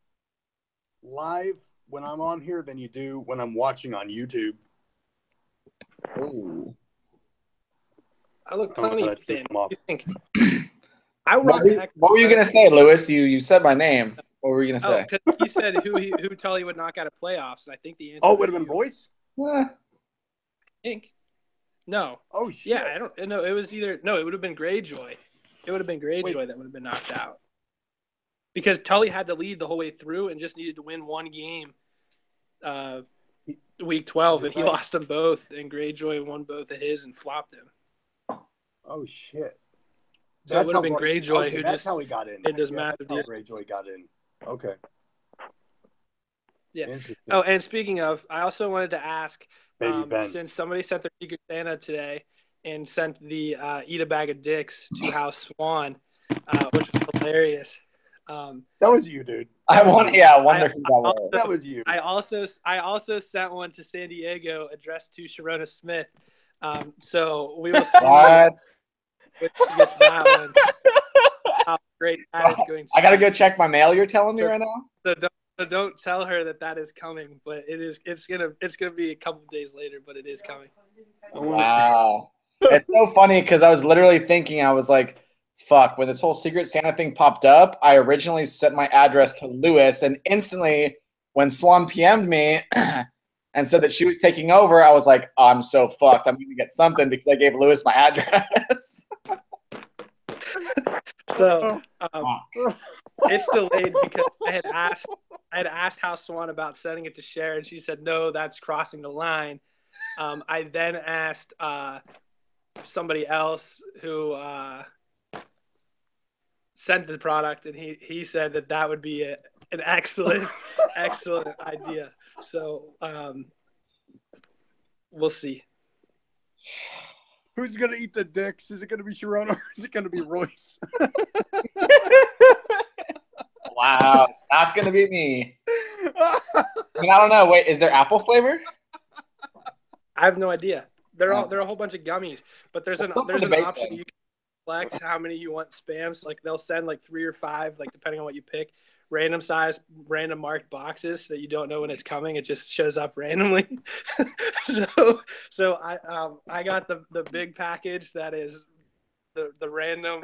live when I'm on here than you do when I'm watching on YouTube. Ooh. I look plenty thin. I rock What were you gonna say, Lewis? You said my name. What were you gonna say? Oh, because he said who Tully would knock out of playoffs, and I think the answer. Oh, it would have been Royce? I think. No. Oh, shit. Yeah, I don't know. It was either it would have been Greyjoy. It would have been Greyjoy that would have been knocked out. Because Tully had to lead the whole way through and just needed to win one game week 12, and he lost them both, and Greyjoy won both of his and flopped him. Oh, shit. So it would have been Greyjoy who that's just how he got in. did those massive that's deals. how Greyjoy got in. Okay. Yeah. Oh, and speaking of, I also wanted to ask, since somebody sent their Secret Santa today and sent the Eat a Bag of Dicks to House Swan, which was hilarious. That was you, dude. I wonder who that was. That was you. I also sent one to San Diego addressed to Sharona Smith. So we will see if she gets that one. How great that is going to I gotta go check my mail. You're telling me right now. So don't tell her that is coming, but it's gonna be a couple of days later, but it is coming. Wow, it's so funny because I was literally thinking, I was like, fuck, when this whole Secret Santa thing popped up, I originally sent my address to Lewis, and instantly when Swan PM'd me and said that she was taking over, I was like, oh, I'm so fucked. I'm gonna get something because I gave Lewis my address. So it's delayed because I had asked House Swan about sending it to Cher, and she said no, that's crossing the line. I then asked somebody else who sent the product, and he said that would be an excellent idea. So we'll see. Who's going to eat the dicks? Is it going to be Sharona or is it going to be Royce? Wow, not going to be me. I don't know. Wait, is there apple flavor? I have no idea. They're a whole bunch of gummies, but there's an option you can select how many you want spams. Like they'll send like 3 or 5, like depending on what you pick. Random size, random marked boxes that you don't know when it's coming. It just shows up randomly. so I got the big package that is the random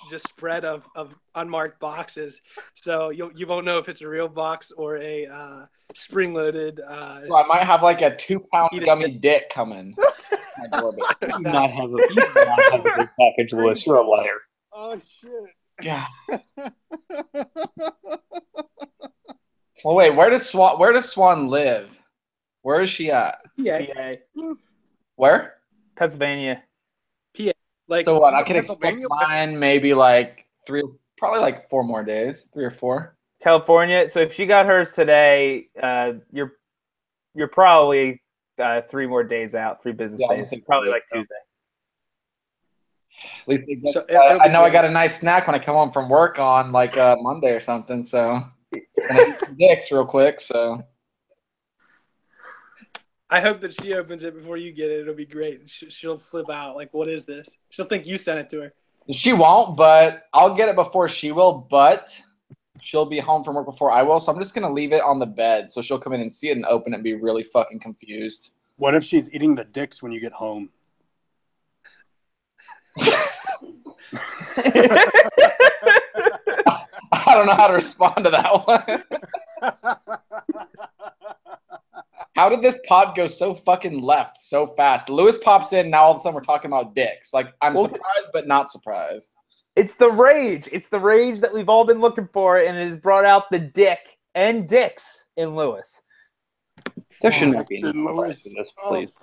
just spread of unmarked boxes. So you won't know if it's a real box or a spring loaded. So I might have like a 2-pound gummy dick coming. You do not have a big package, Lewis. You're a liar. Oh shit. Yeah. Well, wait. Where does Swan live? Where is she at? PA. Where? Pennsylvania. PA. Like so what? I can expect mine maybe like 4 more days, 3 or 4. California. So if she got hers today, you're probably 3 more days out, 3 business days. So probably like Tuesday. At least I know I got a nice snack when I come home from work on like Monday or something. So gonna eat some dicks real quick. So I hope that she opens it before you get it. It'll be great. She'll flip out. Like, what is this? She'll think you sent it to her. She won't, but I'll get it before she will. But she'll be home from work before I will. So I'm just gonna leave it on the bed so she'll come in and see it and open it and be really fucking confused. What if she's eating the dicks when you get home? I don't know how to respond to that one. How did this pod go so fucking left so fast? Lewis pops in, now all of a sudden we're talking about dicks. Like, I'm surprised but not surprised. It's the rage. It's the rage that we've all been looking for, and it has brought out the dick and dicks in Lewis. There should not be any Lewis in this, please.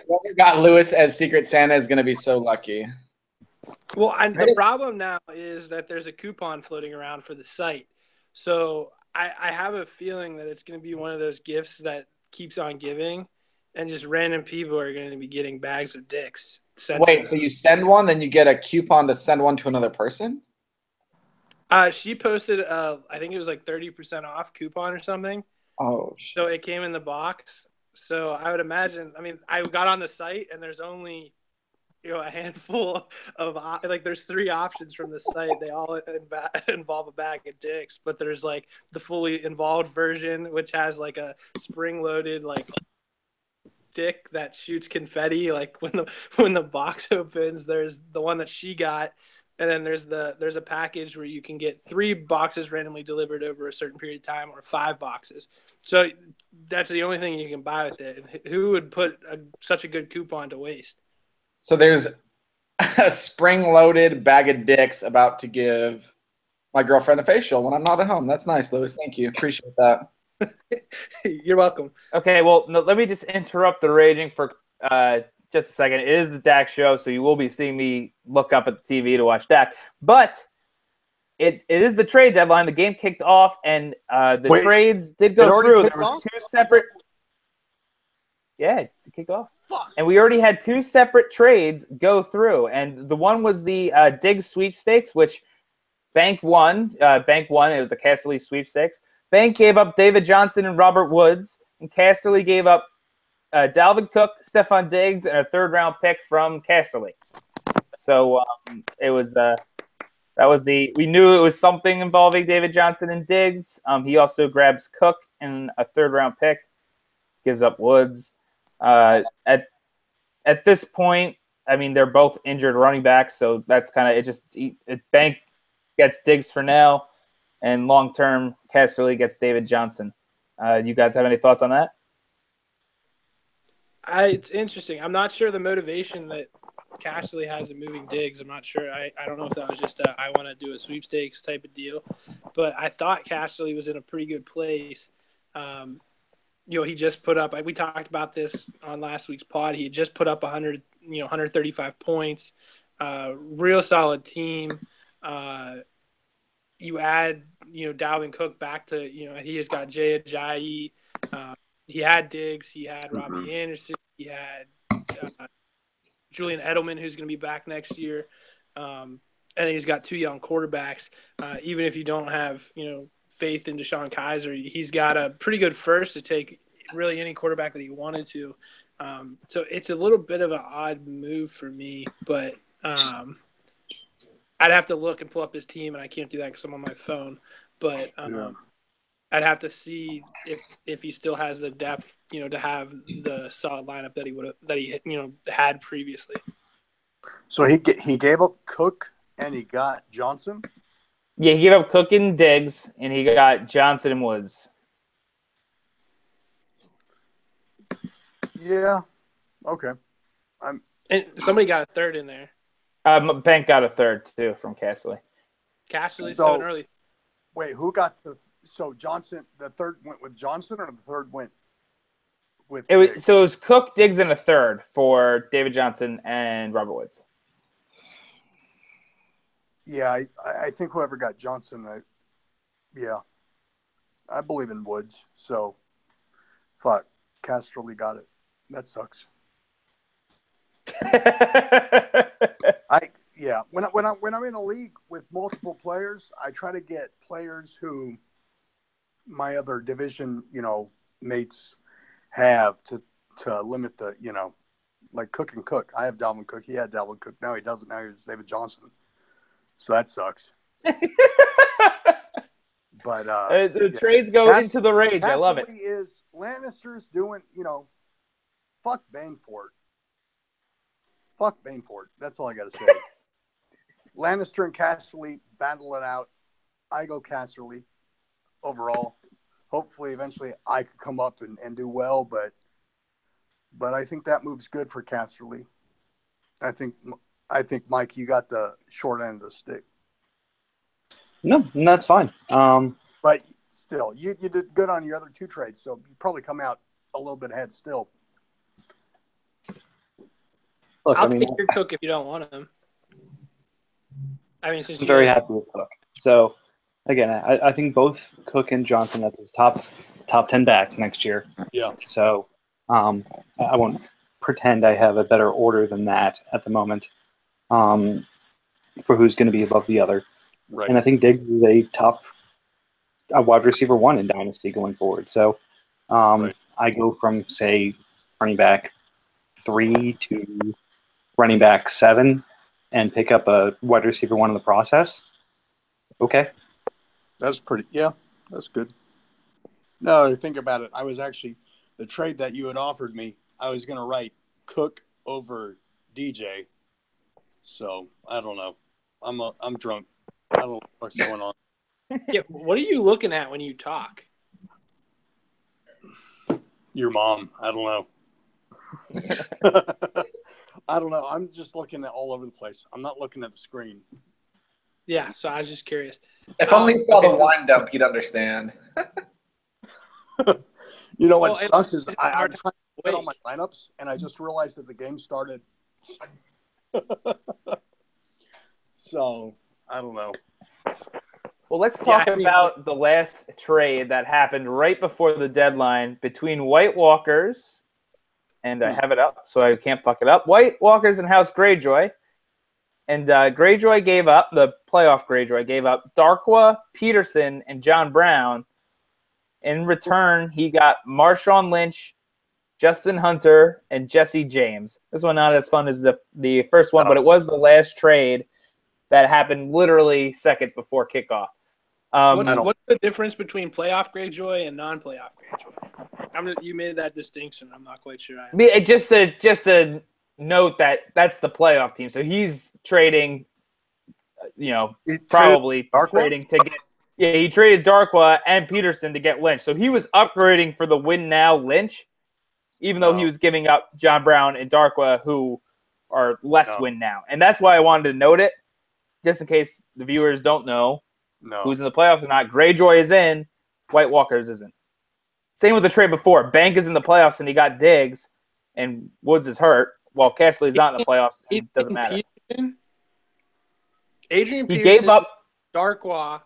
Whoever got Lewis as Secret Santa is going to be so lucky. Well, the problem now is that there's a coupon floating around for the site. So I have a feeling that it's going to be one of those gifts that keeps on giving, and just random people are going to be getting bags of dicks. Wait, so you send one, then you get a coupon to send one to another person? She posted, I think it was like 30% off coupon or something. Oh, shit. So it came in the box. So I would imagine, I mean, I got on the site and there's only, a handful of, like, there's 3 options from the site. They all involve a bag of dicks, but there's like the fully involved version, which has like a spring loaded, like, dick that shoots confetti. Like when the box opens, there's the one that she got, And then there's a package where you can get 3 boxes randomly delivered over a certain period of time, or 5 boxes. So that's the only thing you can buy with it. And who would put such a good coupon to waste? So there's a spring-loaded bag of dicks about to give my girlfriend a facial when I'm not at home. That's nice, Lewis. Thank you. Appreciate that. You're welcome. Okay, well, no, let me just interrupt the raging for just a second. It is the Dak show, so you will be seeing me look up at the TV to watch Dak. But it is the trade deadline. The game kicked off, and the trades did go through. There was 2 separate. Yeah, it kicked off. Fuck. And we already had 2 separate trades go through, and the one was the Diggs sweepstakes, which Bank won. Bank won. It was the Casterly sweepstakes. Bank gave up David Johnson and Robert Woods, and Casterly gave up Dalvin Cook, Stephon Diggs, and a 3rd-round pick from Casterly. So it was we knew it was something involving David Johnson and Diggs. He also grabs Cook and a 3rd-round pick, gives up Woods. At this point, I mean, they're both injured running backs, so that's kind of it. Bank gets Diggs for now, and long-term, Casterly gets David Johnson. You guys have any thoughts on that? It's interesting. I'm not sure the motivation that Casterly has in moving Diggs. I'm not sure. I don't know if that was just I want to do a sweepstakes type of deal, but I thought Casterly was in a pretty good place. He just put up. We talked about this on last week's pod. He just put up 135 points. Real solid team. You add, Dalvin Cook back to, he has got Jay Ajayi. He had Diggs. He had Robbie Anderson. He had Julian Edelman, who's going to be back next year. And then he's got 2 young quarterbacks. Even if you don't have, faith in DeShone Kizer, he's got a pretty good first to take really any quarterback that he wanted to. So it's a little bit of an odd move for me, but I'd have to look and pull up his team, and I can't do that because I'm on my phone. But I'd have to see if he still has the depth, to have the solid lineup that he had previously. So he gave up Cook and he got Johnson. Yeah, he gave up Cook and Diggs, and he got Johnson and Woods. Yeah. Okay. And somebody got a 3rd in there. Bank got a 3rd too from Casterly. Casterly's so early. Wait, who got so Johnson? The 3rd went with Johnson, or the 3rd went with? It was Cook, Diggs, and a 3rd for David Johnson and Robert Woods. Yeah, I think whoever got Johnson, I believe in Woods. So, fuck, Casterly got it. That sucks. When I'm in a league with multiple players, I try to get players who my other division, mates have to limit the, like Cook and Cook. I have Dalvin Cook. He had Dalvin Cook. Now he doesn't. Now he's David Johnson. So that sucks. But the trades go into the rage. I love it. Is Lannister's doing, fuck Baneford. Fuck Baneford. That's all I got to say. Lannister and Casterly battle it out. I go Casterly overall. Hopefully, eventually, I could come up and do well, but I think that move's good for Casterly. I think, Mike, you got the short end of the stick. No, that's fine. But still, you did good on your other 2 trades, so you probably come out a little bit ahead still. Look, I'll take your Cook if you don't want him. Since I'm very happy with Cook. So, again, I think both Cook and Johnson are his top 10 backs next year. Yeah. So, I won't pretend I have a better order than that at the moment for who's going to be above the other. Right. And I think Diggs is a wide receiver 1 in Dynasty going forward. So, right. I go from, say, running back 3 to running back 7 and pick up a wide receiver 1 in the process. Okay. That's that's good. No, think about it. I was actually, the trade that you had offered me, I was going to write Cook over DJ. So, I don't know. I'm drunk. I don't know what's going on. Yeah, what are you looking at when you talk? Your mom. I don't know. I don't know. I'm just looking at all over the place. I'm not looking at the screen. Yeah, so I was just curious. If only you saw the wine dump, you'd understand. You know what Well, sucks is it's I'm hard trying to get all my wait. lineups, and I just realized that the game started. So I don't know. Well, let's Yeah, talk I mean- about the last trade that happened right before the deadline between White Walkers, and I have it up so I can't fuck it up. White Walkers and House Greyjoy. And Greyjoy gave up, the playoff Greyjoy gave up Darkwa, Peterson, and John Brown. In return, he got Marshawn Lynch, Justin Hunter, and Jesse James. This one not as fun as the first one, but it was the last trade that happened literally seconds before kickoff. What's the difference between playoff Greyjoy and non-playoff Greyjoy? You made that distinction. I'm not quite sure. Just to note that that's the playoff team. So he's trading, probably trading to get. Yeah, he traded Darkwa and Peterson to get Lynch. So he was upgrading for the win now Lynch, even though he was giving up John Brown and Darkwa, who are less win now. And that's why I wanted to note it, just in case the viewers don't know who's in the playoffs or not. Greyjoy is in, White Walkers isn't. Same with the trade before. Bank is in the playoffs and he got Diggs, and Woods is hurt. While Castley's not in the playoffs, it doesn't matter. Adrian He Peterson, gave up Darkwa,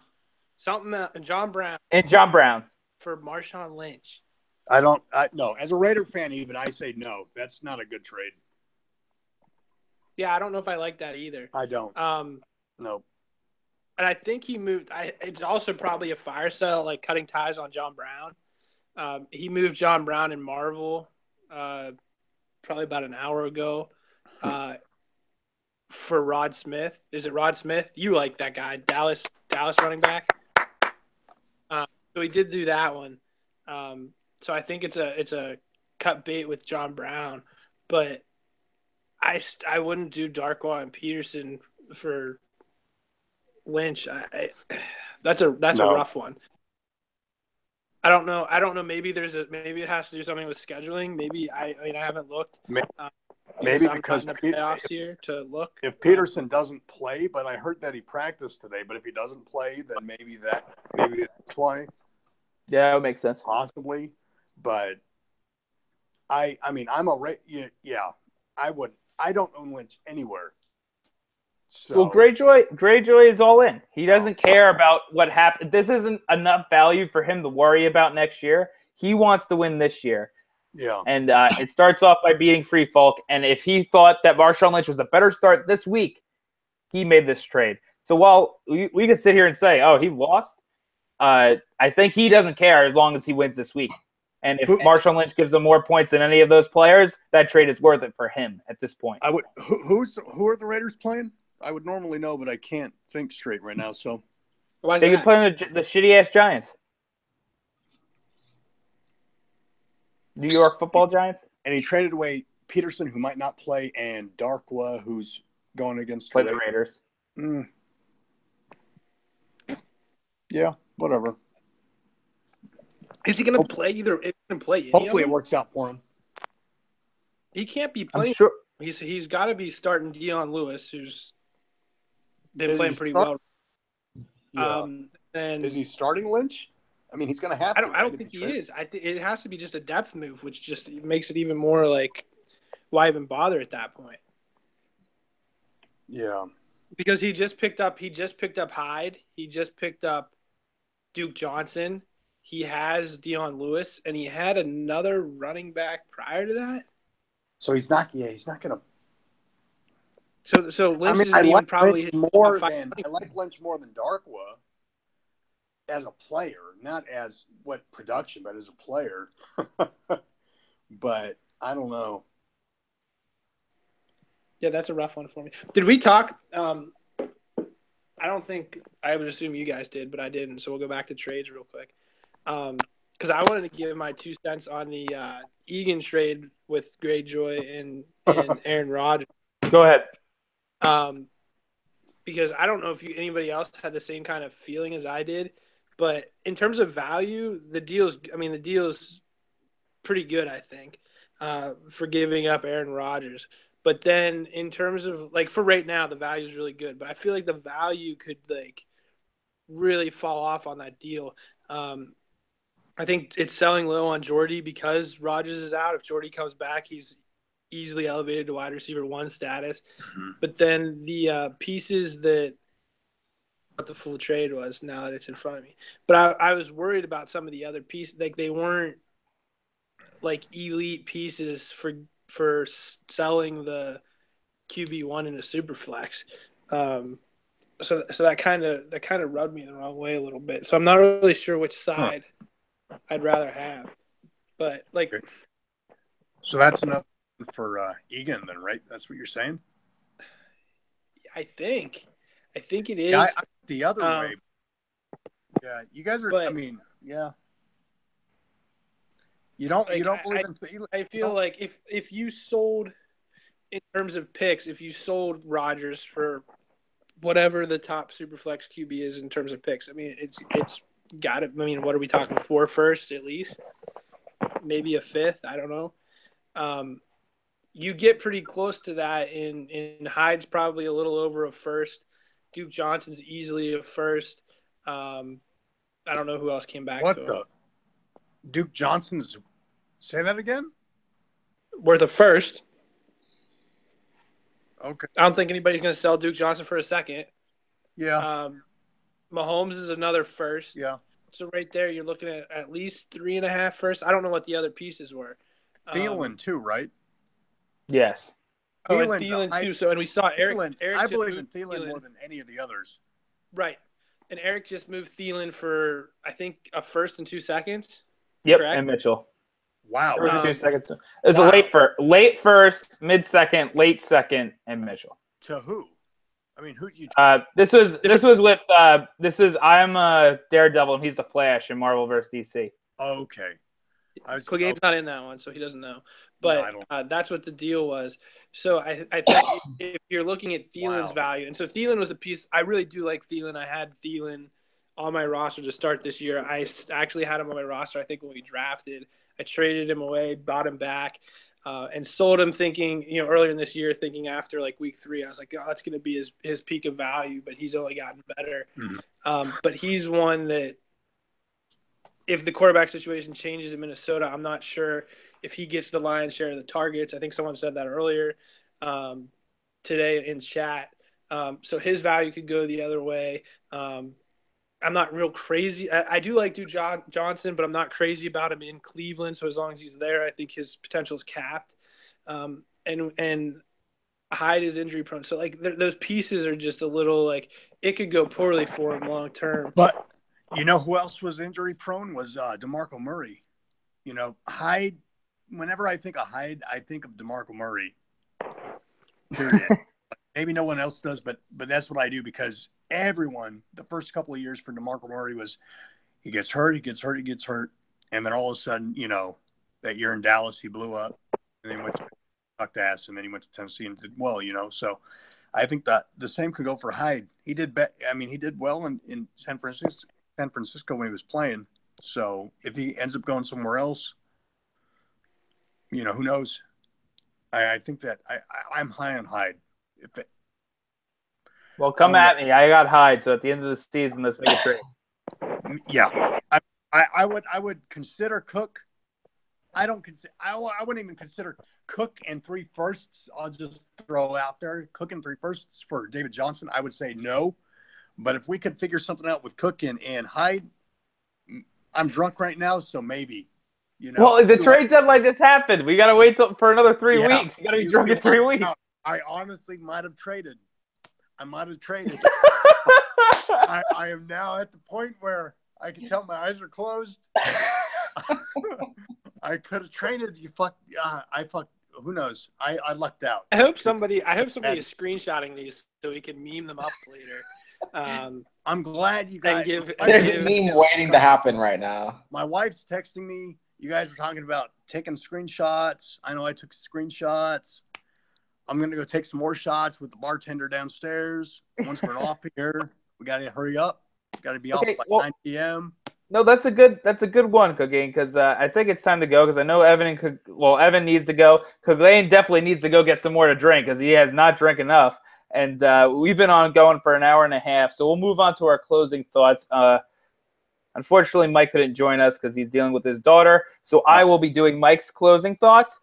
John Brown, and John Brown for Marshawn Lynch. No. As a Raider fan, even I say no. That's not a good trade. Yeah, I don't know if I like that either. I don't. No. And I think he moved. It's also probably a fire sale, like cutting ties on John Brown. He moved John Brown and Marvel probably about an hour ago for Rod Smith. Is it Rod Smith? You like that guy, Dallas running back. So he did do that one. So I think it's a cut bait with John Brown, but I wouldn't do Darkwa and Peterson for Lynch. That's a rough one. I don't know. Maybe it has to do something with scheduling. Maybe I haven't looked. Maybe I'm because not in the playoffs here to look. If Peterson doesn't play, but I heard that he practiced today. But if he doesn't play, then maybe that's why. Yeah, it makes sense. Possibly, but I'm yeah. I don't own Lynch anywhere. So, Well, Greyjoy is all in. He doesn't care about what happened. This isn't enough value for him to worry about next year. He wants to win this year. Yeah. And it starts off by beating Free Folk. And if he thought that Marshawn Lynch was a better start this week, he made this trade. So while we can sit here and say, oh, he lost, I think he doesn't care as long as he wins this week. And if Marshawn Lynch gives him more points than any of those players, that trade is worth it for him at this point. I would. Who are the Raiders playing? I would normally know, but I can't think straight right now. So they could play the shitty ass Giants, New York Football Giants, and he traded away Peterson, who might not play, and Darkwa, who's going against the Raiders. Yeah, whatever. Is he going to play either? Hopefully, it works out for him. He can't be playing. I'm sure he's got to be starting Dion Lewis, who's been playing pretty well. Yeah. And is he starting Lynch? I mean, he's going to have to. I don't think he is. I think it has to be just a depth move, which just makes it even more like, why even bother at that point? Yeah. Because he just picked up Hyde. He just picked up Duke Johnson. He has Dion Lewis, and he had another running back prior to that. So he's not going to. So Lynch is even probably I like Lynch more than Darkwa as a player, not as what production, but as a player. But I don't know. Yeah, that's a rough one for me. Did we talk? I don't think I would assume you guys did, but I didn't. So we'll go back to trades real quick. Because I wanted to give my 2 cents on the Egan trade with Greyjoy and Aaron Rodgers. Go ahead. because I don't know if anybody else had the same kind of feeling as I did, but in terms of value, the deal's pretty good, I think, for giving up Aaron Rodgers. But then in terms of like for right now, the value is really good, but I feel like the value could like really fall off on that deal. I think it's selling low on Jordy because Rodgers is out. If Jordy comes back, he's easily elevated to wide receiver 1 status. Mm-hmm. But then the pieces that what the full trade was now that it's in front of me. But I was worried about some of the other pieces. Like they weren't like elite pieces for selling the QB1 in a super flex. So that kind of rubbed me the wrong way a little bit. So I'm not really sure which side I'd rather have. But like, so that's enough for Egan then, right? That's what you're saying? I think it is. Yeah, the other way. Yeah, you guys are. But, I mean, yeah. You don't believe in Thielen? I feel like if you sold in terms of picks, if you sold Rodgers for whatever the top superflex QB is in terms of picks, I mean it's got it. I mean, what are we talking? 4 firsts at least, maybe a 5th. I don't know. You get pretty close to that in Hyde's probably a little over a 1st. Duke Johnson's easily a 1st. I don't know who else came back. What to the? him. Duke Johnson's. Say that again. Worth a 1st. Okay. I don't think anybody's going to sell Duke Johnson for a 2nd. Yeah. Mahomes is another 1st. Yeah. So right there, you're looking at least 3.5 firsts. I don't know what the other pieces were. Thielen too, right? Yes. Oh, and Thielen too. So, and we saw Eric. I believe in Thielen more than any of the others. Right. And Eric just moved Thielen for, I think, a 1st and 2 seconds. Yep, correct? and Mitchell. Wow. There was 2 seconds. It was a late first, mid second, late second, and Mitchell. To who? I mean, who you? This was with I'm a Daredevil and he's the Flash in Marvel vs. DC. Okay. Clegane's not in that one, so he doesn't know. But No, that's what the deal was. So I think if you're looking at Thielen's value, and so Thielen was a piece. I really do like Thielen. I had Thielen on my roster to start this year. I actually had him on my roster, I think, when we drafted. I traded him away, bought him back, and sold him thinking, earlier in this year, thinking after like week 3, I was like, oh, that's going to be his peak of value, but he's only gotten better. Mm-hmm. But he's one that if the quarterback situation changes in Minnesota, I'm not sure if he gets the lion's share of the targets. I think someone said that earlier today in chat. So his value could go the other way. I'm not real crazy. I do like Duke Johnson, but I'm not crazy about him in Cleveland. So as long as he's there, I think his potential is capped. And Hyde is injury prone. So like those pieces are just a little like it could go poorly for him long term. But you know who else was injury prone was DeMarco Murray. Hyde. Whenever I think of Hyde, I think of DeMarco Murray. Period. Maybe no one else does, but that's what I do because everyone, the first couple of years for DeMarco Murray was he gets hurt, and then all of a sudden, that year in Dallas he blew up, and then went to sucked ass, and then he went to Tennessee and did well, So I think that the same could go for Hyde. He did he did well in San Francisco when he was playing. So if he ends up going somewhere else, who knows? I think that I'm high on Hyde. Well, come at me. I got Hyde. So at the end of the season, let's make a trade. Yeah, I would consider Cook. I wouldn't even consider Cook and 3 firsts. I'll just throw out there Cook and 3 firsts for David Johnson. I would say no, but if we could figure something out with Cook and Hyde, I'm drunk right now, so maybe. Well, the trade deadline just happened. We got to wait for another 3 weeks. You got to be drunk in 3 weeks. I honestly might have traded. I am now at the point where I can tell my eyes are closed. I could have traded. I fucked. Who knows? I lucked out. I hope somebody is screenshotting these so we can meme them up later. I'm glad you guys. There's a meme waiting to happen right now. My wife's texting me. You guys are talking about taking screenshots. I know I took screenshots. I'm going to go take some more shots with the bartender downstairs. Once we're off here, we got to hurry up. Got to be off by 9 p.m. No, that's a good one, Clegane, because I think it's time to go. Because I know Evan needs to go. Clegane definitely needs to go get some more to drink because he has not drank enough. And we've been going for an hour and a half, so we'll move on to our closing thoughts. Unfortunately, Mike couldn't join us because he's dealing with his daughter, so I will be doing Mike's closing thoughts.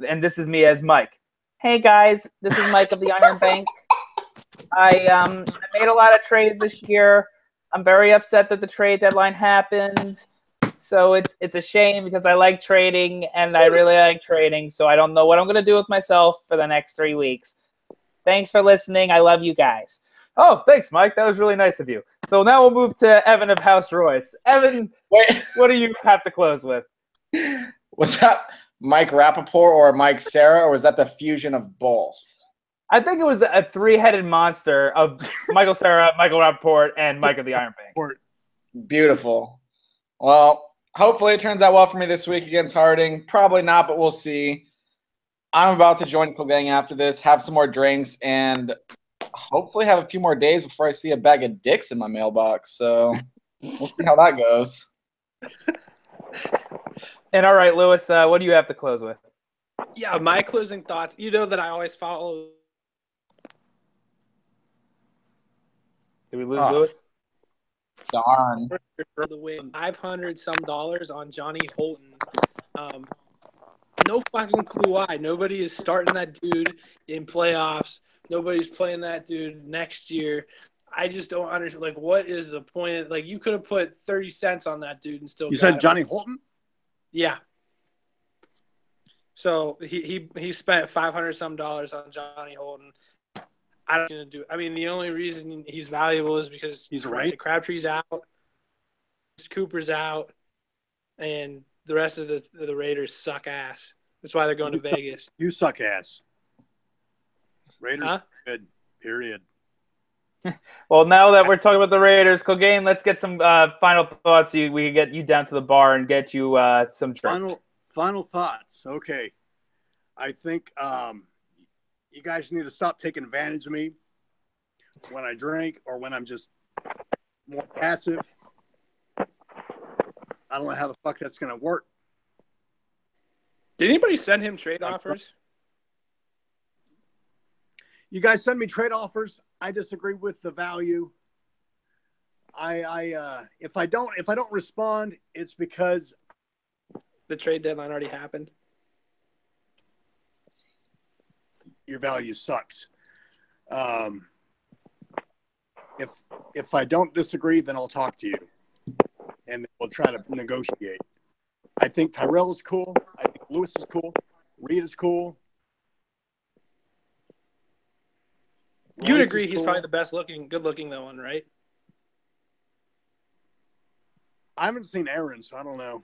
And this is me as Mike. Hey guys, this is Mike of the Iron Bank. I made a lot of trades this year. I'm very upset that the trade deadline happened. So it's a shame because I like trading and I really like trading. So I don't know what I'm going to do with myself for the next 3 weeks. Thanks for listening. I love you guys. Oh, thanks, Mike. That was really nice of you. So now we'll move to Evan of House Royce. Evan, what do you have to close with? Was that Mike Rappaport or Mike Sarah, or was that the fusion of both? I think it was a three-headed monster of Michael Sarah, Michael Rappaport, and Mike of the Iron Bank. Beautiful. Well, hopefully it turns out well for me this week against Harding. Probably not, but we'll see. I'm about to join Clegane after this, have some more drinks, and hopefully have a few more days before I see a bag of dicks in my mailbox. So we'll see how that goes. And all right, Lewis, what do you have to close with? Yeah, my closing thoughts. You know that I always follow. Did we lose Lewis? Darn. For the win, $500 some on Johnny Holton. No fucking clue why. Nobody is starting that dude in playoffs. Nobody's playing that dude next year. I just don't understand. Like, what is the point? Like, you could have put 30 cents on that dude and still. You said Johnny Holton? Yeah. So he spent $500 some on Johnny Holton. I don't know what to do. I mean, the only reason he's valuable is because he's right. Crabtree's out, Cooper's out, and the rest of the Raiders suck ass. That's why they're going to Vegas. You suck ass. Raiders good. Period. Well, now that we're talking about the Raiders, Clegane, let's get some final thoughts. We can get you down to the bar and get you some drinks. Final thoughts. Okay. I think you guys need to stop taking advantage of me when I drink or when I'm just more passive. I don't know how the fuck that's going to work. Did anybody send him trade offers? You guys send me trade offers. I disagree with the value. If I don't respond, it's because the trade deadline already happened. Your value sucks. If I don't disagree, then I'll talk to you, and we'll try to negotiate. I think Tyrell is cool. I think Lewis is cool. Reed is cool. You would agree he's probably the best looking, good looking though one, right? I haven't seen Aaron, so I don't know.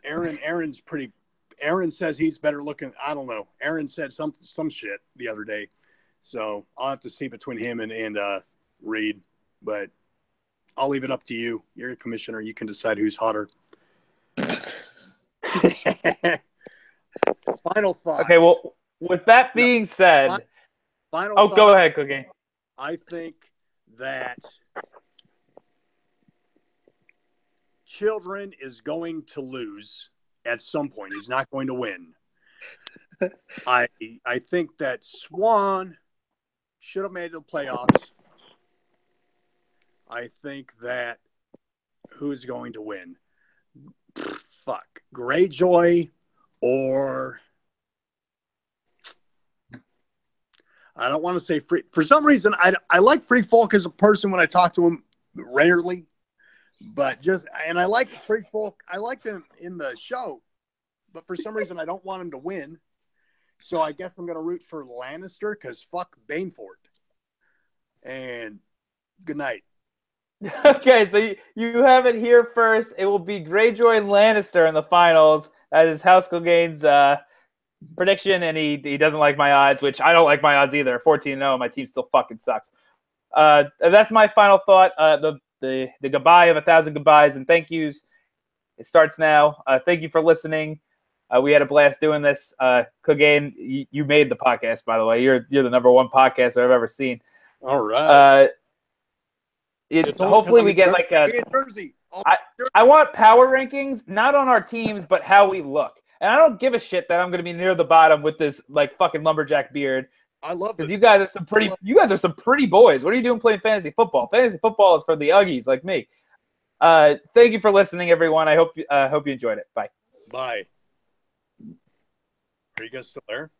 Aaron's pretty. Aaron says he's better looking. I don't know. Aaron said some shit the other day, so I'll have to see between him and Reed. But I'll leave it up to you. You're a commissioner. You can decide who's hotter. Final thought. Okay. Well, with that being said, go ahead, Clegane. I think that Children is going to lose at some point. He's not going to win. I think that Swan should have made the playoffs. I think that who's going to win? Greyjoy or I don't want to say Free. For some reason, I like Free Folk as a person when I talk to him rarely. But I like Free Folk. I like them in the show. But for some reason, I don't want him to win. So I guess I'm going to root for Lannister because fuck Baneford. And good night. Okay, so you have it here first. It will be Greyjoy and Lannister in the finals. That is House Clegane's prediction, and he doesn't like my odds, which I don't like my odds either. 14-0, my team still fucking sucks. That's my final thought. The goodbye of 1,000 goodbyes and thank yous. It starts now. Thank you for listening. We had a blast doing this. Clegane, you made the podcast, by the way. You're the number one podcast I've ever seen. All right. Hopefully we get like a Jersey. I want power rankings, not on our teams, but how we look. And I don't give a shit that I'm going to be near the bottom with this like fucking lumberjack beard. I love it. Because you guys are some pretty boys. What are you doing playing fantasy football? Fantasy football is for the Uggies like me. Thank you for listening, everyone. I hope you enjoyed it. Bye. Bye. Are you guys still there?